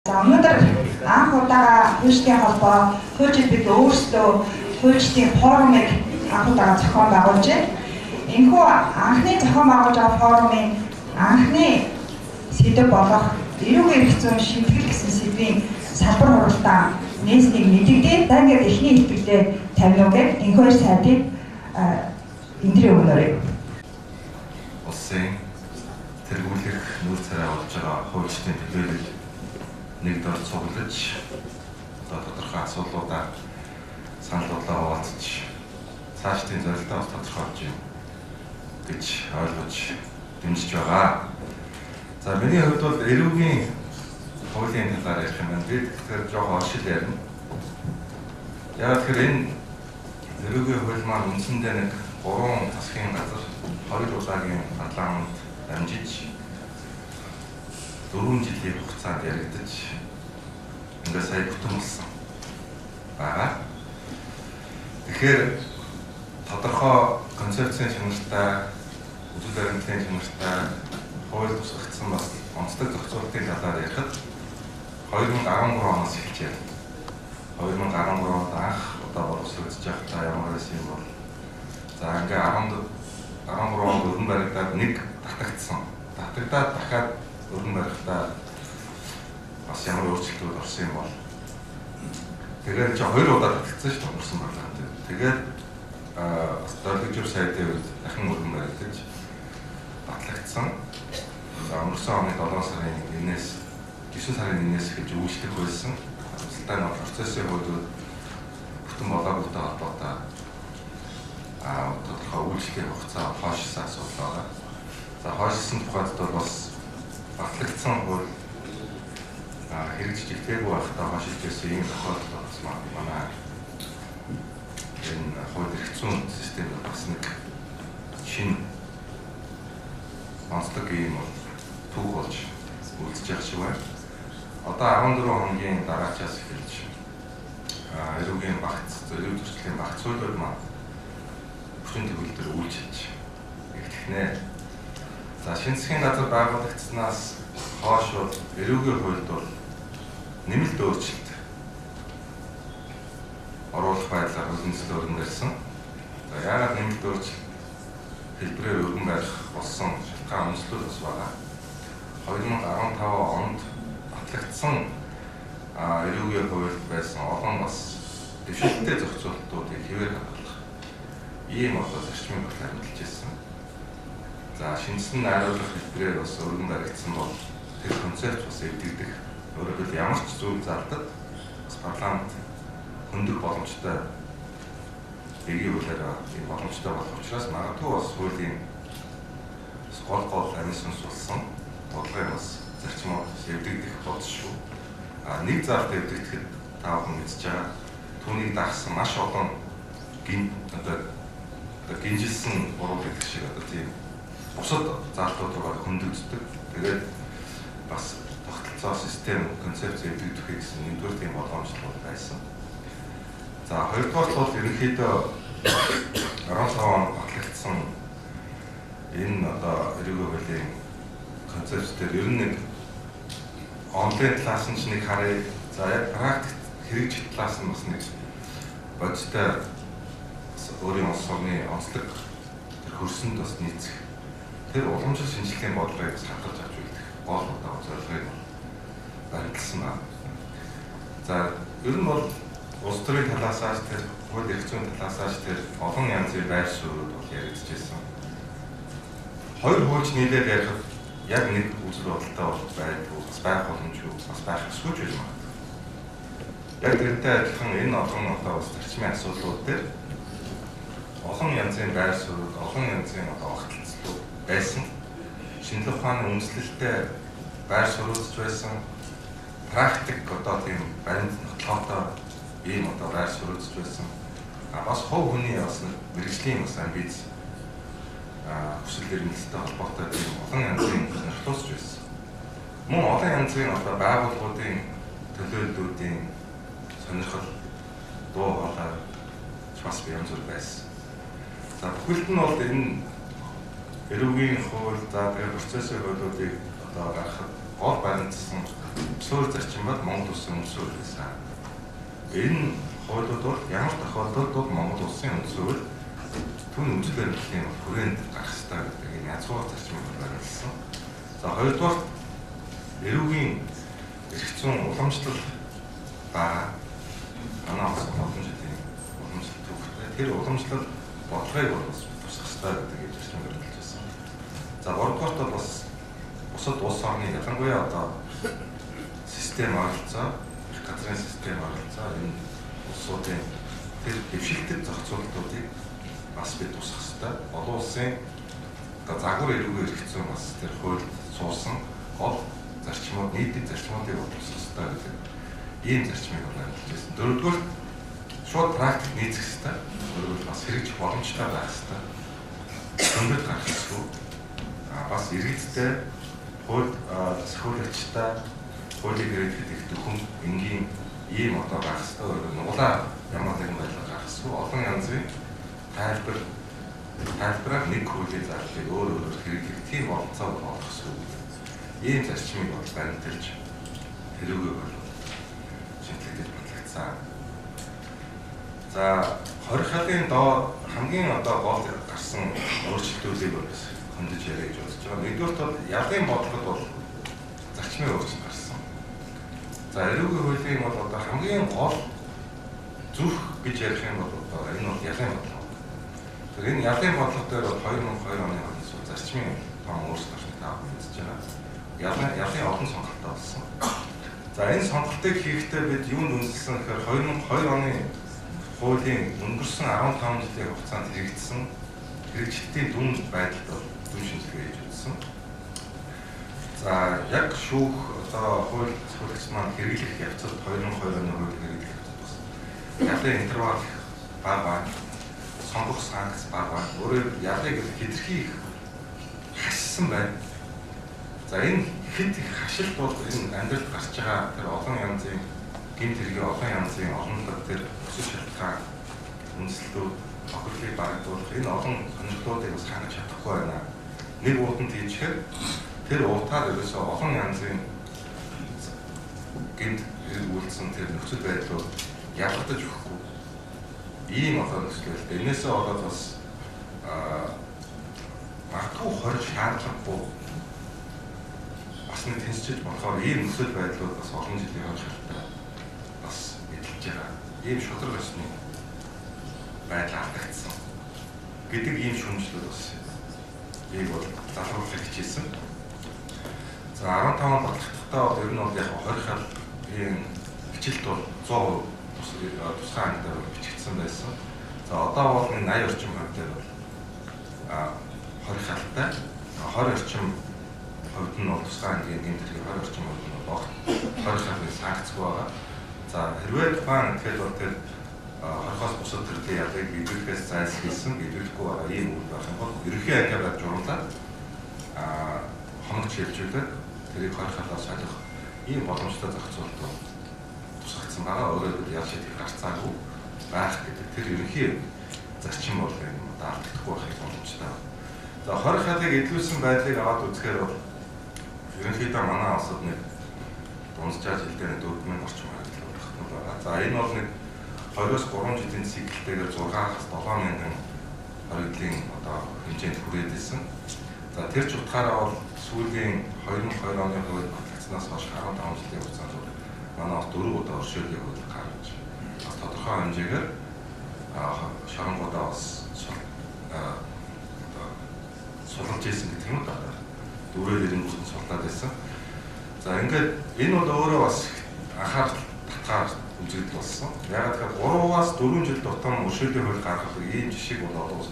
За өнөөдөр анх удаа хуульчдын холбоо хуульчид бид өөрсдөө хуульчдын форумыг анх удаа зохион байгуулж байна. Энэхүү анхны зохион байгуулж байгаа форумын анхны сэдэв болох эрүүгийн эрх зүйн шийтгэл гэсэн сэдвийн салбар хуралдаан нээснийг мэдэгдээд ингээд эхний хэлбэрээр тавина уу гэж энэ хоёр сайдыг энэний өгнөрөө. Улсын тэргүүлэх нүүр царай болж байгаа хуульчдын төлөөлөл нэг дор цуглаж тодорхой асуудлуудаа саналуулаа хуваалцаж цаашдын зорилтоо тодорхойлж юм гэж ойлгож дэмжиж байгаа. За миний хувьд бол эрүүгийн хуулийн талаар ярих юм байна. Би тэгэхээр жоохон оршил ярина. Яг тэгэхээр энэ эрүүгийн хууль маань үндсэндээ нэг 3 засгийн газар 20 удаагийн парламент дамжиж 4 жилийн хугацаанд яригдаж ингээд сая бүтэн болсон байгаа. Тэгэхээр тодорхой концепцийн чанартай, үйл баримтлалын чанартай хууль тусгагдсан бас онцлог зохицуулалтын талаар ярихад 2013 оноос эхэлж байна. 2013 онд анх удаа боловсрогдож байхдаа ямар байсан юм бол за ингээ 13 онд өргөн баригдаад нэг татагдсан. Татагдаад дахиад өргөн баригдаа бас ямар өөрчлөлтүүд орсон юм бол тэгээд чи 2 удаа татагдсан шүү дээ орсон байна. Тэгээд стратегик сайдын үед дахин өргөн баригдаж батлагдсан. Өнгөрсөн оны 7 сарын 1-ээс 9 сарын 1-ээс эхэлж үйлчлэх байсан. Хамсалтай процессын хуулиуд бүтэн болоогүйтэй холбоотой тодорхой үйлчлэлийн хугацаа хойшилсан асуудал байгаа. За хойшилсан тухайд бол бас батлагдсан хууль хэрэгжиж ихтэйгүй байхдаа хойшилж байсан ийм тохиолдол бас манай энэ хууль эрх зүйн систем бас нэг шинэ онцлог юм түүх болж үлдэж явах шиг байна. Одоо 14 хоногийн дараачаас эхэлж эрүүгийн багц, эрүүг зөрчлийн багц хуулиуд маань хүчин төгөлдөр үйлчилж эхлэнэ. За шинэ засгийн газар байгуулагдсанаас хойш бол эрүүгийн хуульд бол нэмэлт өөрчлөлт оруулах байдлаар хөлнөсөл өргөнөрсөн. За яагаад нэмэлт өөрчлөлт хэлбэрээр өргөн барих болсон шалтгаан онцлог бас байгаа. 2015 онд батлагдсан эрүүгийн хуульд байсан олон бас дэвшилттэй зохицуулалтуудыг хэвээр хадгалах ийм одоо зарчмын багтаа хөндлөж ирсэн. За шинжсэн найруулах хэлбэрээр бас өргөн баригдсан бол тэр концепт бас эвдэгдэх. Өөрөөр хэлбэл ямар ч зүйл зардад бас парламент хөндлөх боломжтой эгийн хуулиараа ийм боломжтой болох учраас магадгүй бас хуулийн гол амжилт болсон бодлогын бас зарчмаар эвдэгдэх болчихшгүй. Нэг зард эвдэгдэхэд та бүхэн мэдж байгаа түүнийг дагсан маш олон гинжилсэн буруу гэдэг шиг одоо тийм бусад зардуудаар хөндлөгддөг. Тэгээд бас тогтолцоо систем концепц эвдэгдэхийг гэсэн нэгдүгээр тийм боломжтой байсан. За хоёрдугаар бол ерөнхийдөө 15 онд батлагдсан энэ одоо эрүүгийн хуулийн концептээр ер нь нэг онлайн талаас нь ч нэг харъя. За яг практик хэрэгжих талаас нь бас нэг бодиттой өөрийн улс орны онцлог хөрсөнд бас нийцэх. Тэр уламжлал шинжилгээний бодлогыг бас хадгалж авч үлдэх гол одоо зорилгыг баримталсан байна. За ер нь бол улс төрийн талаасаа тэр хууль эрх зүйн талаасаа тэр олон янзын байр суурьуд бол яригдчихсэн. Хоёр хуульч нийлээд ярихад яг нэг үзэл бодолтой бол байдгүй бас байх боломжгүй бас байх ёсгүй ч юм байна. Яг тэрнтэй адилхан энэ олон одоо бас зарчмын асуудлууд дээр олон янзын байр суурь, олон янзын одоо огтлцлууд байсан. Шинжлэх ухааны үндэслэлтэй байр суурьч байсан. Практик одоо тийм баримт нотлоотой ийм одоо байр суурьч байсан. Бас хувь хүний бас мэргэжлийн бас амбиц хүсэл эрмэлзэлтэй холбоотой тийм олон янзын нөхцөлч байсан. Мөн олон янзын одоо байгууллагуудын төлөөллүүдийн сонирхол дуу хоолой бас янз бүр байсан. За бүхэлд нь бол энэ эрүүгийн хууль за тэгээ процессын хуулиудыг одоо гаргахад гол баримтсан өмсөөр зарчим бол Монгол улсын өмсөөр байсан. Энэ хуулиуд бол ямар тохиолдолд бол Монгол улсын өмсөөр түүний үзэл баримтлалын хүрээнд гарах ёстой гэдэг энэ язгуур зарчмыг баримтсан. За хоёрдугаар эрүүгийн эрх зүйн уламжлал ба манай улсын олон жилийн уламжлалт төвхтэй тэр уламжлал бодлогыг бол бас тусах ёстой гэдэг зарчмыг баримталж байсан. За гуравдугаарт бол бас бусад улс орны ялангуяа одоо систем ойлцоо, газрын систем ойлцоо энэ улсуудын тэр дэвшилтэд зохицуулалтуудыг бас бид тусах ёстой. Олон улсын одоо загвар эрүүгийн эрх зүйн бас тэр хуульд суусан гол зарчмууд, нийтийн зарчмуудыг тусах ёстой гэдэг ийм зарчмыг баримталж байсан. Дөрөвдүгээр шууд практик нийцэх ёстой. Өөрөөр бас хэрэгжих боломжтой байх ёстой. Өндөр гарах ёсгүй. Бас иргэдтэй хууль сахиулагчтай хуулийн хэрэгтэд их дөхөн энгийн ийм одоо байх ёстой. Өөрөөр нуглаа ямар нэгэн байдлаар гарах ёсгүй. Олон янзын тайлбараар нэг хуулийн зарлалыг өөр хэрэглэх тийм болцоо болох ёсгүй. Ийм зарчмыг бол баримталж хэрэггүй бол шинжилгээтэй батлагдсан. За 20 халын доо хамгийн одоо гол гарсан өөрчлөлтүүдийг бол хөндөж яриа гэж бодож байгаа. Нэгдүгээр бол ялын бодлогод бол зарчмын өөрчлөлт гарсан. За эрүүгийн хуулийн бол одоо хамгийн гол зүрх гэж ярих юм бол одоо энэ бол ялын бодлого. Тэр энэ ялын бодлого дээр бол 2002 оны онцгой зарчмын том өөрчлөлт таах гэж байна. Ялын олон сонголттой болсон. За энэ сонголтыг хийхдээ бид юунд үндэслэн гэхээр 2002 оны хуулийн өнгөрсөн 15 жилийн хугацаанд хэрэгжилтийн дүн байдалд дүн шинжилгээ хийж үзсэн. За яг шүүх одоо хууль сахиулагч маань хэрэглэх явцад 2002 оны хуулийг хэрэглэх явцад бас ялын интервал бага, сонгох санкц бага, өөрөөр ялыг хэтэрхий их хассан байна. За энэ хэд их хашилт бол энэ амьдралд гарч байгаа тэр олон янзын гэмт хэргийн олон янзын олонлог тэр өсөж шалтгаан үндэслэлүүд охирлыг барагдуулах энэ олон сонирхлуудыг бас хангаж чадахгүй байна. Нэг ууданд хийчихээр тэр уутаар ерөөсөө олон янзын гэмт хэрэг үйлдсэн тэр нөхцөл байдлууд ялгагдаж өгөхгүй. Ийм одоо нөхцөл. Энээсээ болоод бас магадгүй хорж шаардлагагүй бас нэг тэнцэж болохоор ийм нөхцөл байдлууд бас олон жилийн хойшлтаа бас эдэлж байгаа. Ийм шудраг ёсны байдал алдагдсан гэдэг ийм шүүмжлүүд бас ийм бол залруулахыг хичээсэн. За 15 бодлоготой бол ер нь бол яг 20 халын бичлэлт бол 100% тусгай ангидаар бичигдсэн байсан. За одоо бол 80 орчим хувьтай бол 20 халтай 20 орчим хувьд нь бол тусгай ангийн гэмтэргийн 20 орчим хувьд нь бол 20 халын санкцгүй байгаа. За хэрвээ тухайн тэгэхээр бол тэр 20-оос бусад төрлийн ялыг биелүүлэхээс зайлсхийсэн биелүүлэхгүй байгаа ийм үйл байх юм бол ерөнхий ангиар журамлаад хоногч хэлжүүлээд тэрийг 20 халаас солих ийм боломжтой зохицуулалт тусгагдсан байгаа. Өөрөөр ял шийдэх гарцаагүй байх гэдэг тэр ерөнхий зарчим бол энэ алдагдахгүй байхыг боломжтой. За 20 халыг эдлүүлсэн байдлыг аваад үзэхээр бол ерөнхийдөө манай улсад нэг дунджаа жилдээ 4000 орчим харилцаа байгаа. За энэ бол нэг 2-3 жилийн циклтэйгээр 6-аас 7000 хоригдлын одоо хэмжээнд хүрээд ирсэн. За тэр ч утгаараа бол сүүлийн 2002 оны хууль батлагдсанаас хойш 15 жилийн хугацаанд манай улс 4 удаа өршөөллийн хууль гаргаж бас тодорхой хэмжээгээр шоронгуудаа бас сулж ийсэн гэх юм да. Дөрөв ирэнгүүт султаад байсан. За ингээд энэ бол өөрөө бас анхаарал татгаар үзэгдэл болсон. Яг тэгэхээр 3-аас 4 жил тутам өршөөлийн хууль гаргах ийм жишээг бол одоо бас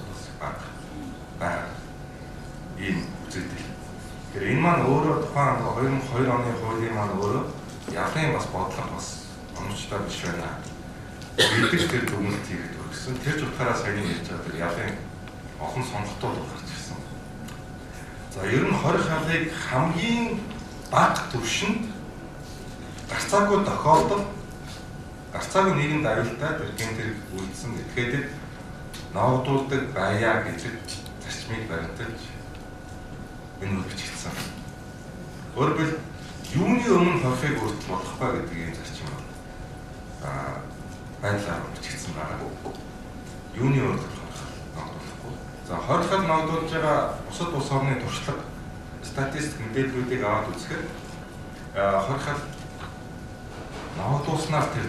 байна. Ийм үзэгдэл. Тэгэхээр энэ маань өөрөө тухайн 2002 оны хуулийн маань өөрөө ялын бас бодлого бас оновчтой биш байна. Бид тэр дүгнэлт хийгээд өгсөн. Тэр ч утгаараа сайн ярьж байгаа тэр ялын олон сонголтууд гарч ирсэн. За ер нь 20 халыг хамгийн бага түвшинд гарцаагүй тохиолдол гарцаагүй нийгэмд аюултай гэмт хэрэг үйлдсэн этгээдэд ноогдуулдаг байя гэдэг зарчмыг баримталж энэ үйл бичигдсэн. Өөрөөр юуны өмнө хорхыг өөрчлөх болохгүй гэдэг юм зарчим байдлаар бичигдсэн байна. Юуны өөрчлөлт ногдуулахгүй. За хорхол ногдуулж байгаа бусад улс орны туршлага статистик мэдээллүүдийг аваад үзэхэд хорхол ногдуулснаар тэр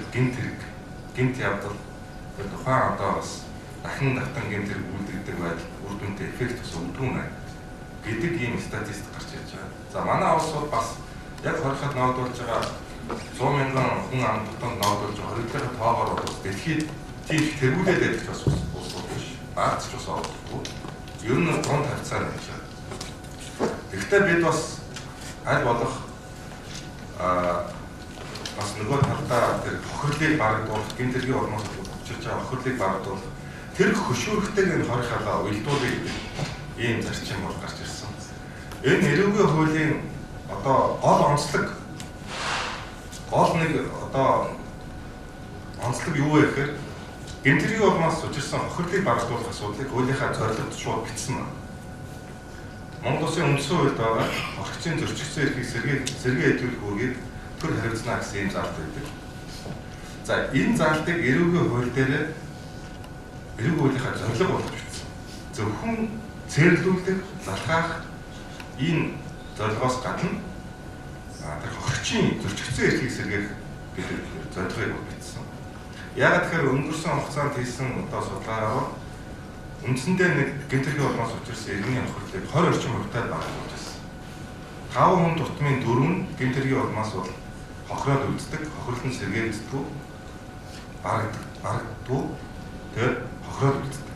гэмт явдал тэр тухайн одоо бас дахин гэмт хэрэг үлдэгдэг байдал үр дүнтэй эффект бас өгдөг юм гэдэг ийм статистик гарч ирж байгаа. За манай улс бол бас яг хорхол ногдуулж байгаа 100 мянган хүн амт дотоод ногдуулж байгаа хоригдлын тоогоор бол дэлхийд тийм тэргүүлээд байдаг ч бас улс биш. Баарч ч бас олдохгүй. Ер нь гон тавцаар байж байгаа. Гэхдээ бид бас аль болох бас нөгөө талдаа тэр хохирлыг барагдуулах, гэмт хэргийн ормоос учирч байгаа хохирлыг барагдуулах тэр хөшөөрөхтэйг энэ хорихолоо уялдуулъя гэдэг ийм зарчим бол гарч ирсэн. Энэ эрүүгийн хуулийн одоо гол онцлог юу вэ гэхээр гэмт хэргийн ормоос учирсан хохирлыг барагдуулах асуудлыг хуулийнхаа зорилгод шууд бичсэн байна. Монгол Улсын үндсэн хуульд байгаа орчгийн зөрчигдсөн эрхийг сэргээ хэвлэх үүргийг төр хариуцна гэсэн ийм заалт байдаг. За энэ заалтыг эрүүгийн хууль дээр эрүүгийн хуулийнхаа зорилго болгож бичсэн. Зөвхөн цэрлүүлэх, залхаах энэ зорилгоос гадна тэр хохирчийн зөрчигдсөн эрхийг сэргээх гэдэг зорилгыг бичсэн. Яг тэгэхээр өнгөрсөн хугацаанд хийсэн одоо судалгаагаар үндсэндээ нэг гэмт хэргийн ормоос учирсан иргэний хохирлыг 20 орчим хувьтай багасгаж байсан. 5 хүн тутмын 4 нь гэмт хэргийн ормоос бол хохироод үлддэг, хохирол нь сэргээгддэг, барагддаг, тэгээд хохироод үлддэг.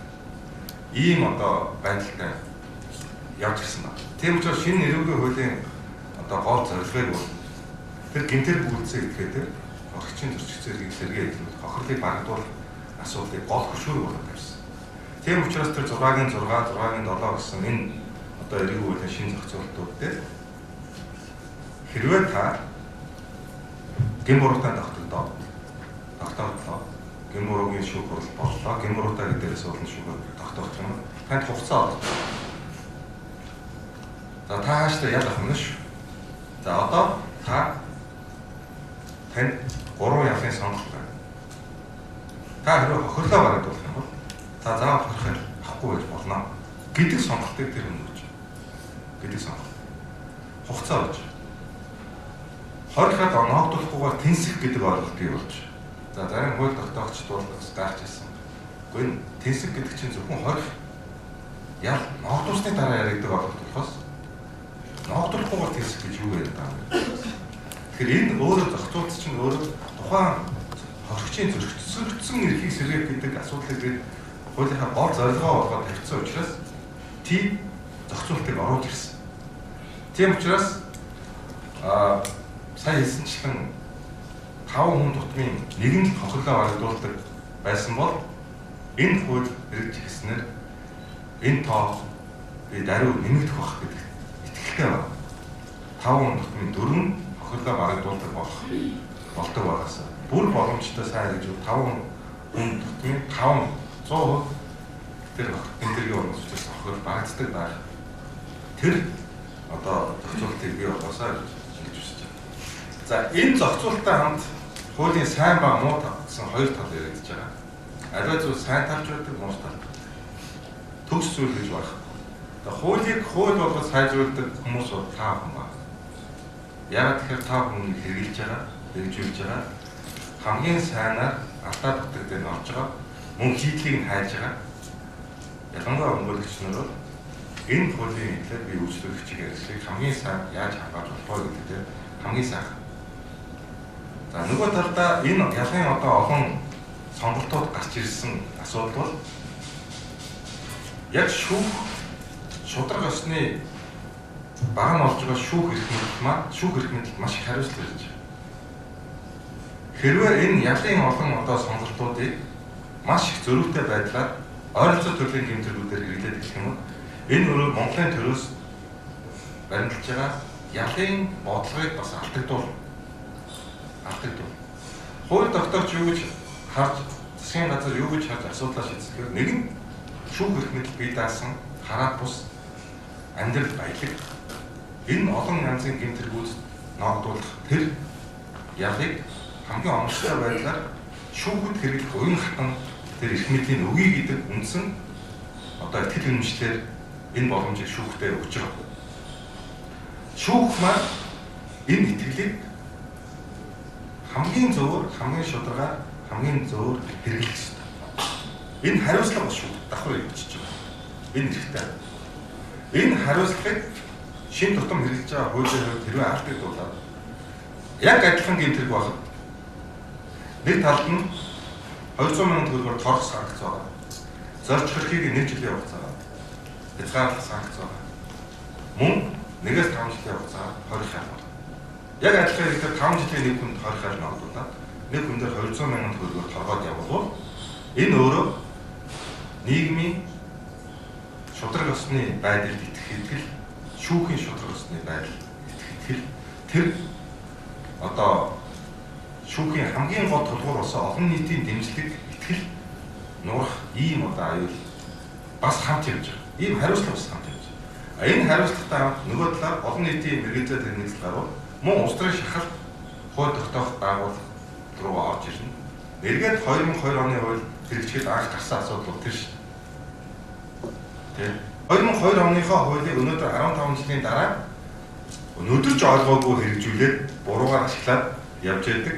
Ийм одоо байдалтай явж ирсэн байна. Тийм учраас шинэ эрүүгийн хуулийн одоо гол зорилгыг бол тэр гэмт хэрэг үлдсэн гэдгээр хохирчийн зөрчигдсөн эрхийг сэргээх, хохирлыг барагдуулах асуудлыг гол хөшөөрөг болгож тавьсан. Тийм учраас тэр 6-гийн 6, 6-гийн 7 гэсэн энэ одоо эрүүгийн хуулийн шинэ зохицуултууд дээр хэрвээ та гэм буруутай тогтолдоо, гэм буруугийн шүүх хурал боллоо, гэм буруутай гэдээрээс болон шүүхөөр тогтоох юм. Танд хугацаа олгох. За та хааштай ялах юм шүү. За одоо танд 3 явлын сонголт байна. Та хэрвээ хохирлоо барагдуулах юм бол та заавал хорхыг авахгүй байж болно гэдэг сонголтыг тэр хүн өгч. Гэдэг сонголт. Хугацаа өгч. Хорихад ногдуулахгүйгээр тэнсэх гэдэг ойлголт бий болж. За зарим хууль тогтоогчд бол гарч ирсэн. Гэхдээ энэ тэнсэх гэдэг чинь зөвхөн хорих яа ногдуулсны дараа яригддаг ойлголт болохоос ногдуулахгүйгээр тэнсэх гэж юу яриад байгаа юм. Тэгэхээр энэ өөрөө зохицуулт чинь өөрөө тухайн хоригчийн зөрчигдсөн эрхийг сэргээх гэдэг асуудлыг хуулийнхаа гол зорилгоо болгоод тавьсан учраас тийм зохицуултыг оруулж ирсэн. Тийм учраас сайн хэлсэнчлэн 5 хүн тутмын нэгэн л хохирлоо барагдуулдаг байсан бол энэ хууль хэрэгжих гэснээр энэ тоо даруй нэмэгдэх байх гэдэг итгэлтэй байна. 5 хүн тутмын 4 нь хохирлоо барагдуулдаг болдог байгаас бүр боломжтой сайн гэж 5 хүн тутмын 500% тэр гэмтэргийн ормоос учирсан хохирол барагддаг байх. Тэр одоо зохицуултыг бий болгосоо гэж үзэж байна. За энэ зохицуулттай хамт хуулийн сайн ба муу гэсэн хоёр тал яригдж байгаа. Аливаа зүйл сайн талж байдаг, муу тал. Төгс зүйл гэж байна. За хуулийг хууль болгож сайжруулдаг хүмүүс бол та хүн байна. Яг тэгэхээр та хүнийг хэрэгжилж байгаа, хэрэгжүүлж байгаа хамгийн сайнаар алдаа дутдаг дээр орж байгаа мөн хийдлийг нь хайж байгаа. Ялангуяа өмгөөлөгч нар бол энэ хуулийн хэлээр би үйлчлүүлэгчийг ярьж хамгийн сайн яаж хангаж болох вэ гэдэг дээр хамгийн сайн. За нөгөө талдаа энэ ялын одоо олон сонголтууд гарч ирсэн асуудал бол яг шудраг ёсны бага нь олж байгаа шүүх эрх мэдэлд маш их хариуцлага ирж байна. Хэрвээ энэ ялын олон одоо сонголтуудыг маш их зөрүүтэй байдлаар ойролцоо төрлийн гэмтэргүүдээр хэрэглээд гэх юм бол энэ өөрөө Монголын төрөөс баримталж байгаа ялын бодлогыг бас алдагдуул. Хууль тогтоогч юу гэж харж, засгийн газар юу гэж харж асуудлаа шийдэхээр нэг нь шүүх эрх мэдэл бий даасан хараа бус амьдрал баялаг энэ олон янзын гэмтэргүүд ногдуулах тэр ялыг хамгийн оновчтой байдлаар шүүхэд хэрэглэх уян хатан тэр эрх мэдлийн өгье гэдэг үндсэн одоо итгэл үнэмшлэр энэ боломжийг шүүхтэй өгч байгаа. Шүүх маань энэ итгэлийг хамгийн зөвөр, хамгийн шударгаар, хамгийн зөвөр хэрэглэх ёстой. Энэ хариуцлага ба шүүх давхар явуулчих байгаа. Энэ хэрэгтэй. Энэ хариуцлагыг шин тутам хэрэглэж байгаа хуулийн хувьд хэрвээ алдагдуулаад яг адилхан гэмтэрэг багт нэг талд нь 200 мянган төгрөгөөр торох санкц байгаа. Зорч хэрхийг 1 жилийн хугацаагаар хязгаарлах санкц байгаа. Мөн 1-5 жилийн хугацаагаар хорих хаалга. Яг адилхан хэрэгтэй 5 жилийн нэг хүнд хорих хаалга ногдуулаад нэг хүн дээр 200 мянган төгрөгөөр торгоод явбал энэ өөрөө нийгмийн шудраг ёсны байдалд итгэл, шүүхийн шудраг ёсны байдалд итгэл тэр одоо шүүхийн хамгийн гол тулгуур болсон олон нийтийн дэмжлэг итгэл нуурах ийм одоо аюул бас хамт явж байгаа. Ийм хариуцлага бас хамт явж байгаа. Энэ хариуцлагатай хамт нөгөө талаар олон нийтийн мэргэжлийн хэрэгцээ гаруул мөн улс төрийн шахалт хууль тогтоох байгууллага руу орж ирнэ. Эргээд 2002 оны хууль хэрэгжихэд анх гарсан асуудал бол тэр шүү. Тэг. 2002 оныхоо хуулийг өнөөдөр 15 жилийн дараа өнөөдөр ч ойлгоогүй хэрэгжүүлээд буруугаар ашиглаад явж байдаг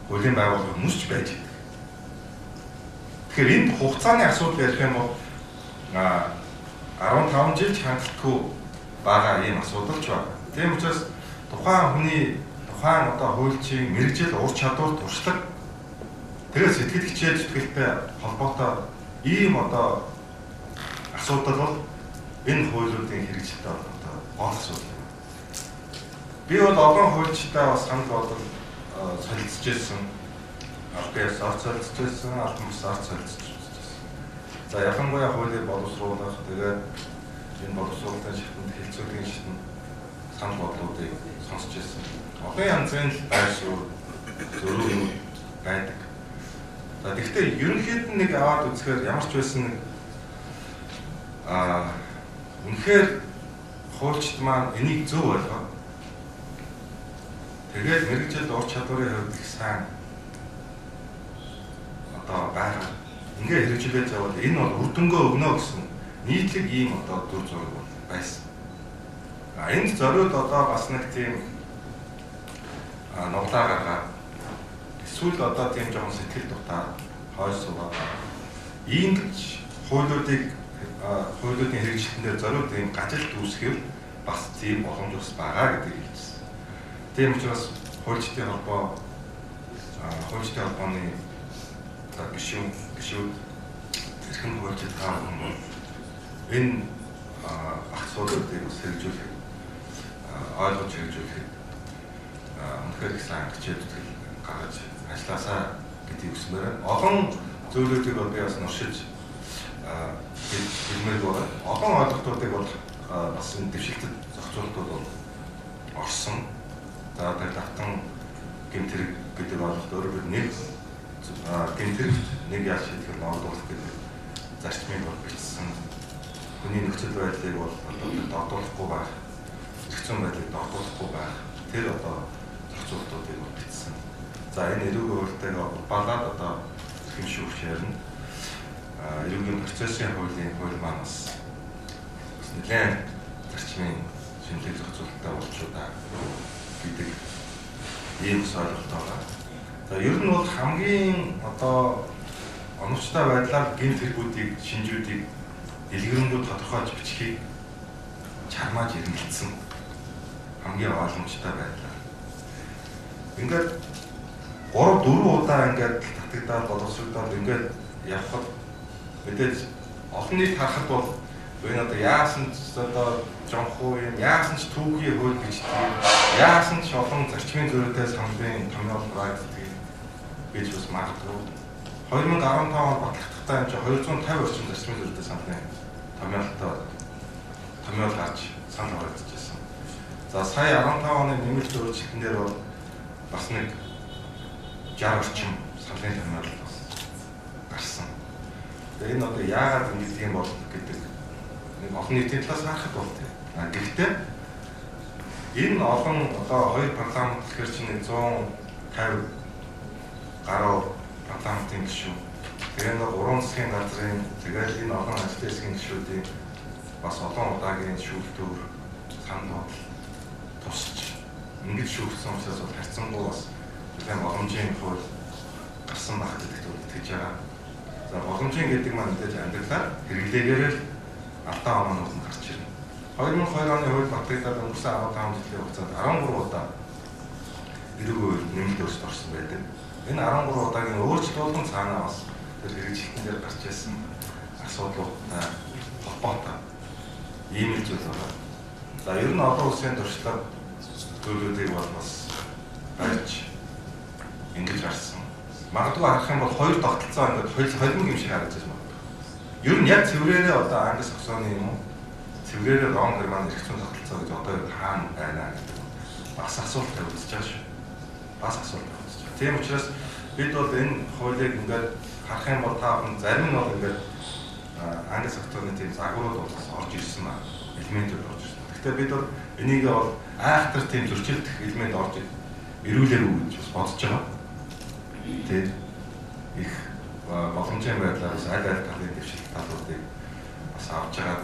хуулийн байгууллага хүмүүс ч байж байдаг. Тэгэхээр энд хугацааны асуудал ярих юм бол 15 жил хангалтгүй байгаа ийм асуудал ч байна. Тийм учраас тухайн хүний тухайн одоо хуульчийн мэргэжил ур чадвар туршлага тэгээд сэтгэл хичээл зүтгэлтэй холбоотой ийм одоо асуудал бол энэ хуулиудын хэрэгжилтэй холбоотой гол асуудал юм. Би бол олон хуульчтай бас санал бодол солилцож ирсэн. Албаас орц солилцож ирсэн, албаас орц солилцож ирсэн. За ялангуяа хуулийг боловсруулах, тэгээд энэ боловсруулалтын шатнд хэлцүүрийн шатнд санал бодлуудыг сонсч ирсэн. Олон янзын байр суурь зөрүүн байдаг. За гэхдээ ерөнхийд нэг аваад үзэхээр ямар ч байсан үнэхээр хуульчд маань энийг зөв ойлгоо. Тэгээд мэргэжил ур чадварын хувьд их сайн одоо байгаа. Ингээ хэрэгжүүлээд явбал энэ бол үр дүнгээ өгнө гэсэн нийтлэг ийм одоо дүр зураг бол байсан. Энд зориуд одоо бас нэг тийм нуглаа гаргаад эсвэл одоо тийм жоохон сэтгэл дутаа хойш суугаад ингэж хуулиудын хэрэгжилтэн дээр зориуд ийм гажилт үүсгэв бас тийм боломж бас байгаа гэдэг хэлсэн. Тийм учраас хуульчдын холбооны гишүүд хэрхэн хуульчид таахан бол энэ асуудлуудыг бас хэрэгжүүлэх ойлгож хэрэгжүүлэхэд үнэхээр их сайн хичээл зүтгэл гаргаж ажилласаа гэдгийг хүсмээр олон зөвлөлтийг бол би бас уншиж хэлмээр байгаа. Олон ойлголтуудыг бол бас энэ дэвшилтэд зохицуултууд бол орсон. За тэр давтан гэмтэрэг гэдэг ойлголт өөрөөр нэг гэмтэрэг нэг яаж шийдэх нь ордуулах гэдэг зарчмыг бол бичсэн. Хүний нөхцөл байдлыг бол догдуулахгүй байх, зохицон байдлыг догдуулахгүй байх. Тэр одоо зохицуултуудыг бол бичсэн. За энэ эрүүгийн хуультай балаад одоо хэм шүүх шаарна. Эрүүгийн процессын хууль маань бас нэлээд зарчмын шинжлэх зохицуулалттай болчихлоо гэдэг ийм ойлголт байгаа. За ер нь бол хамгийн одоо оновчтой байдлаар гэмт хэрэгүүдийг шинжүүдийг дэлгэрэнгүй тодорхойлж бичихийг чармааж ирмэлцсэн хамгийн ойлгомжтой байдлаар. Ингээд 3-4 удаа ингээд татагдаад боловсрогдоод ингээд явхад мэдээж олон нийт харахад бол энэ одоо яасан ч одоо жонхоо юм яасан ч түүхий хууль бичдэг яасан ч олон зарчмын зөрүүтэй саналын томьёол гаргадаг гэж бас магадгүй 2015 он батлагдахтаа энэ 250 орчим зарчмын зөрүүтэй саналын томьёол гарч санал гаргагдчихсан. За сая 15 оны нэмэлт өөрчлөлтөн дээр бол бас нэг 60 орчим саналын томьёол бас гарсан. Тэгээ энэ одоо яагаад ингэдэг юм бол гэдэг нэг олон нийтийн талаас харахад бол тийм. Гэхдээ Энэ олон одоо хоёр парламент гэхэр чинь 150 гаруй парламентын гишүүн. Тэгээд нэг 3 засгийн газрын тэгээд энэ олон ажил хэсгийн гишүүдийн бас олон удаагийн шүүлтүүр санал тусч ингэж шүүгдсэн учраас харьцангуй бас тийм боломжийн хууль гарсан байх гэдэгт итгэж байгаа. За боломжийн гэдэг маань мэдээж амьдралаар хэрэглээгээр л алдаа оноонд нь гарч ирнэ. 2002 оны хууль батлагдаад өнгөрсөн 15 жилийн хугацаанд 13 удаа эрүүг нэмэлт өөрчлөлт орсон байдаг. Энэ 13 удаагийн өөрчлөлтүүд нь цаанаа бас тэр хэрэгжилтэн дээр гарч ирсэн асуудлуудтай холбоотой ийм л зүйл байна. За ер нь олон улсын туршлага төлөвлөлтийг бол бас барьж ингэж гарсан. Магадгүй харах юм бол хоёр тогтолцоо ингээд холимог юм шиг харагдаж байна. Ер нь яг цэврээрээ одоо Англи Саксоны юм уу? Цэврээрээ Ром Герман эрх зүйн тогтолцоо гэж одоо хаана байна гэдэг бас асуулт тавьж байгаа шүү. Бас асуулт тавьж байгаа. Тийм учраас бид бол энэ хуулийг ингээд харах юм бол та бүхэн зарим нь бол ингээд Англи Саксоны тийм загварууд бол бас орж ирсэн ба элементүүд орж ирсэн. Гэхдээ бид бол энийг бол айхтар тийм зөрчилдөх элемент орж ирүүлээгүй гэж бас бодож байгаа. Тэгээд их боломжтой байдлаар бас аль талын дэвшилт талуудыг бас авч байгаа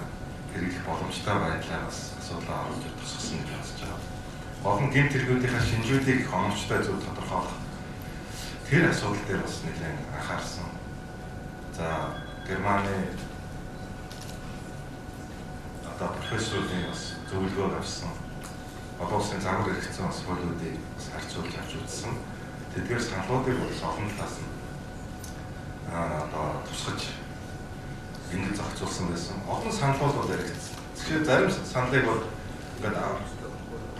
хэрэглэх боломжтой байдлаар бас асуудлаа оруулж тусгасан гэж бодож байгаа. Олон гэмт хэрэгүүдийнхаа шинжүүдийг оновчтой зөв тодорхойлох тэр асуудал дээр бас нэлээд анхаарсан. За Германы одоо профессоруудын бас зөвлөгөө авсан. Одоо улсын загвар хэрэгцсэн бас хуулиудыг бас харьцуулж авч үзсэн. Тэдгээр саналуудыг бол олон талаас нь одоо тусгаж ингэж зохицуулсан байсан. Олон саналууд бол яригдсан. Тэгэхээр зарим саналыг бол ингээд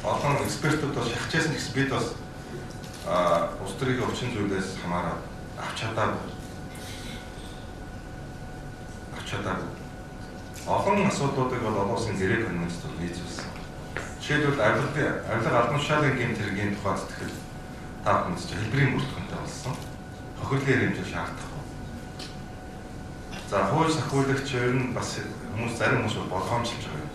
олон экспертүүд бас шахажсэн гэсэн бид бас улс төрийн өвчин зүйлээс хамааран авч чадаагүй. Олон асуудлуудыг бол олон улсын гэрээ конвенцэд бол нийцүүлсэн. Жишээлбэл авилга албан тушаалын гэмт хэргийн тухай сэтгэл та бүхэнд ч хэлбэрийн бүртгэнтэй болсон. Хохирлын хэмжээ шаардахгүй. За хууль сахиулагч ер нь бас зарим хүмүүс болгоомжлж байгаа юм.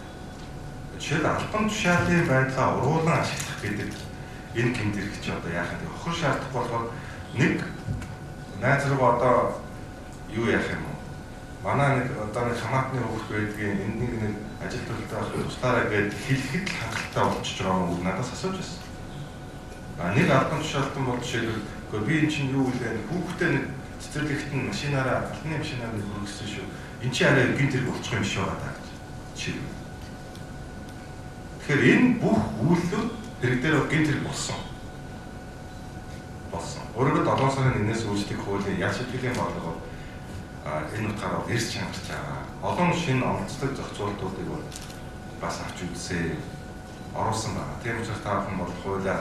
Жишээлбэл албан тушаалын байдлаа уруулан ашиглах гэдэг энэ гэмт хэрэг чи одоо яах юм бэ? Хохир шаардах болохоор нэг найз руу одоо юу яах юм бэ? Манай нэг одоо нэг хамаатны хөвгт байдгийн энийг нэг ажил төлөвтэй туслаараа гэж хэлэхэд хангалттай болчихж байгаа юм уу надаас асууж байсан. Нэг албан тушаалтан бол жишээлбэл би эн чинь юу вэ? Хүүхдээ нэг цэцэрлэгт нь машинаараа алтны машинаар хөргөсөн шүү. Энд чи арай гинт хэрэг болчих юм шиг байгаа гэж жишээлбэл. Тэгэхээр энэ бүх үйлдэл хэрэг дээр гинт хэрэг болсон. Өөрөөр 7 сарын 1-ээс үйлчлэх хуулийн ял шийтгэлийн бодлого энэ утгаараа эрс чангарч байгаа. Олон шинэ онцлог зохицуултуудыг бол бас авч үзсэн, оруулсан байна. Тийм учраас та бүхэн бол хуулиа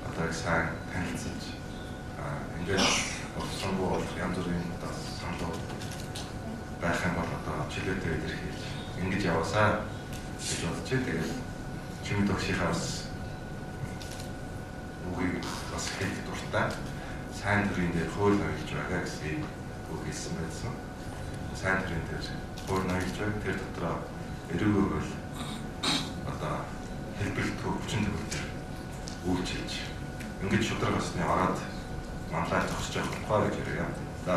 одоо их сайн танилцж ингээд болсонгүй бол янз бүрийн одоо саналууд байх юм бол одоо чөлөөтэй илэрхийлж ингэж яваасаа гэж бодож байна. Тэгээд чимэд өгшийнхаа бас үгийг бас хэлэх дуртай сайн төрийн дээр хууль ноёлж байгаа гэсэн үг хэлсэн байсан. Сайн төрийн дээр хууль ноёлж байгаа тэр дотроо эрүүгөөр одоо хэлбэрт хүчин төгөлдөр үйлчилж ингэж шударгасны ороод манлай зогсож явах тухай гэж ярья. За.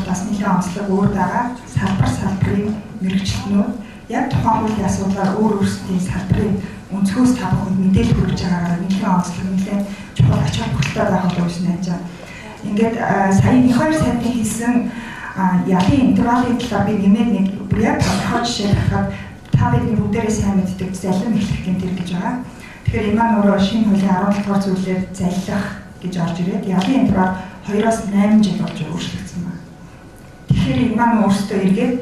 Бас нэгэн онцлог өөр байгаа. Салбарын мэрэгчлэнүүд яг тухайн хуулийн асуудлаар өөрсдийн салбарын өнцгөөс та бүхэнд мэдээлэл хүргэж байгаагаар нэгэн онцлог нэлээд чухал ач холбогдолтой байх гэж найдаж байна. Ингээд сая 2 сарын хийсэн ялын интервалын талаар би нэмээд нэг яг тодорхой жишээ гаргахад та бидний бүгдээрээ сайн мэддэг залим эхлэх гэмт хэрэг гэж байгаа. Тэгэхээр энэ маань өөрөө шинэ хуулийн 17 дугаар зүйлээр заллах гэж орж ирээд ялын интервал 2-8 жил болж өөрчлөгдсөн байна. Тэгэхээр энэ маань өөрсдөө эргээд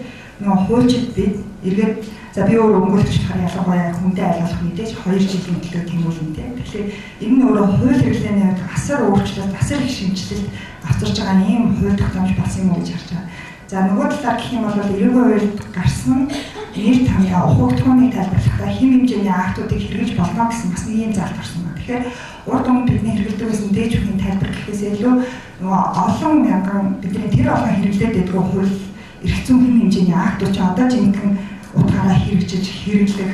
нөгөө хуульчид бид эргээд за би өөрөө өнгөрч чухал ялангуяа хүндээ айлгах мэдээж 2 жилийн төлөө тэмүүлэнтэй. Тэгэхээр энэ нь өөрөө хууль хэрэглээний хувьд асар өөрчлөлт, асар их шинжилэлт авчирч байгаа ийм хууль тогтоомж болсон юм уу гэж харж байгаа. За нөгөө талаар гэх юм бол 92-нд гарсан нэр томьёо ухагтхууны тайлбарлахдаа хэм хэмжээний актуудыг хэрэгжиж болно гэсэн бас нэг юм залт гарсан байна. Тэгэхээр урд өмнө бидний хэрэглэдэг гэсэн дээд бүхний тайлбар гэхээс илүү нөгөө олон мянган бидний тэр олон хэрэглээд байдгүй хууль эрх зүйн хэм хэмжээний актууд ч одоо жинхэнэ утгаараа хэрэгжиж хэрэглэх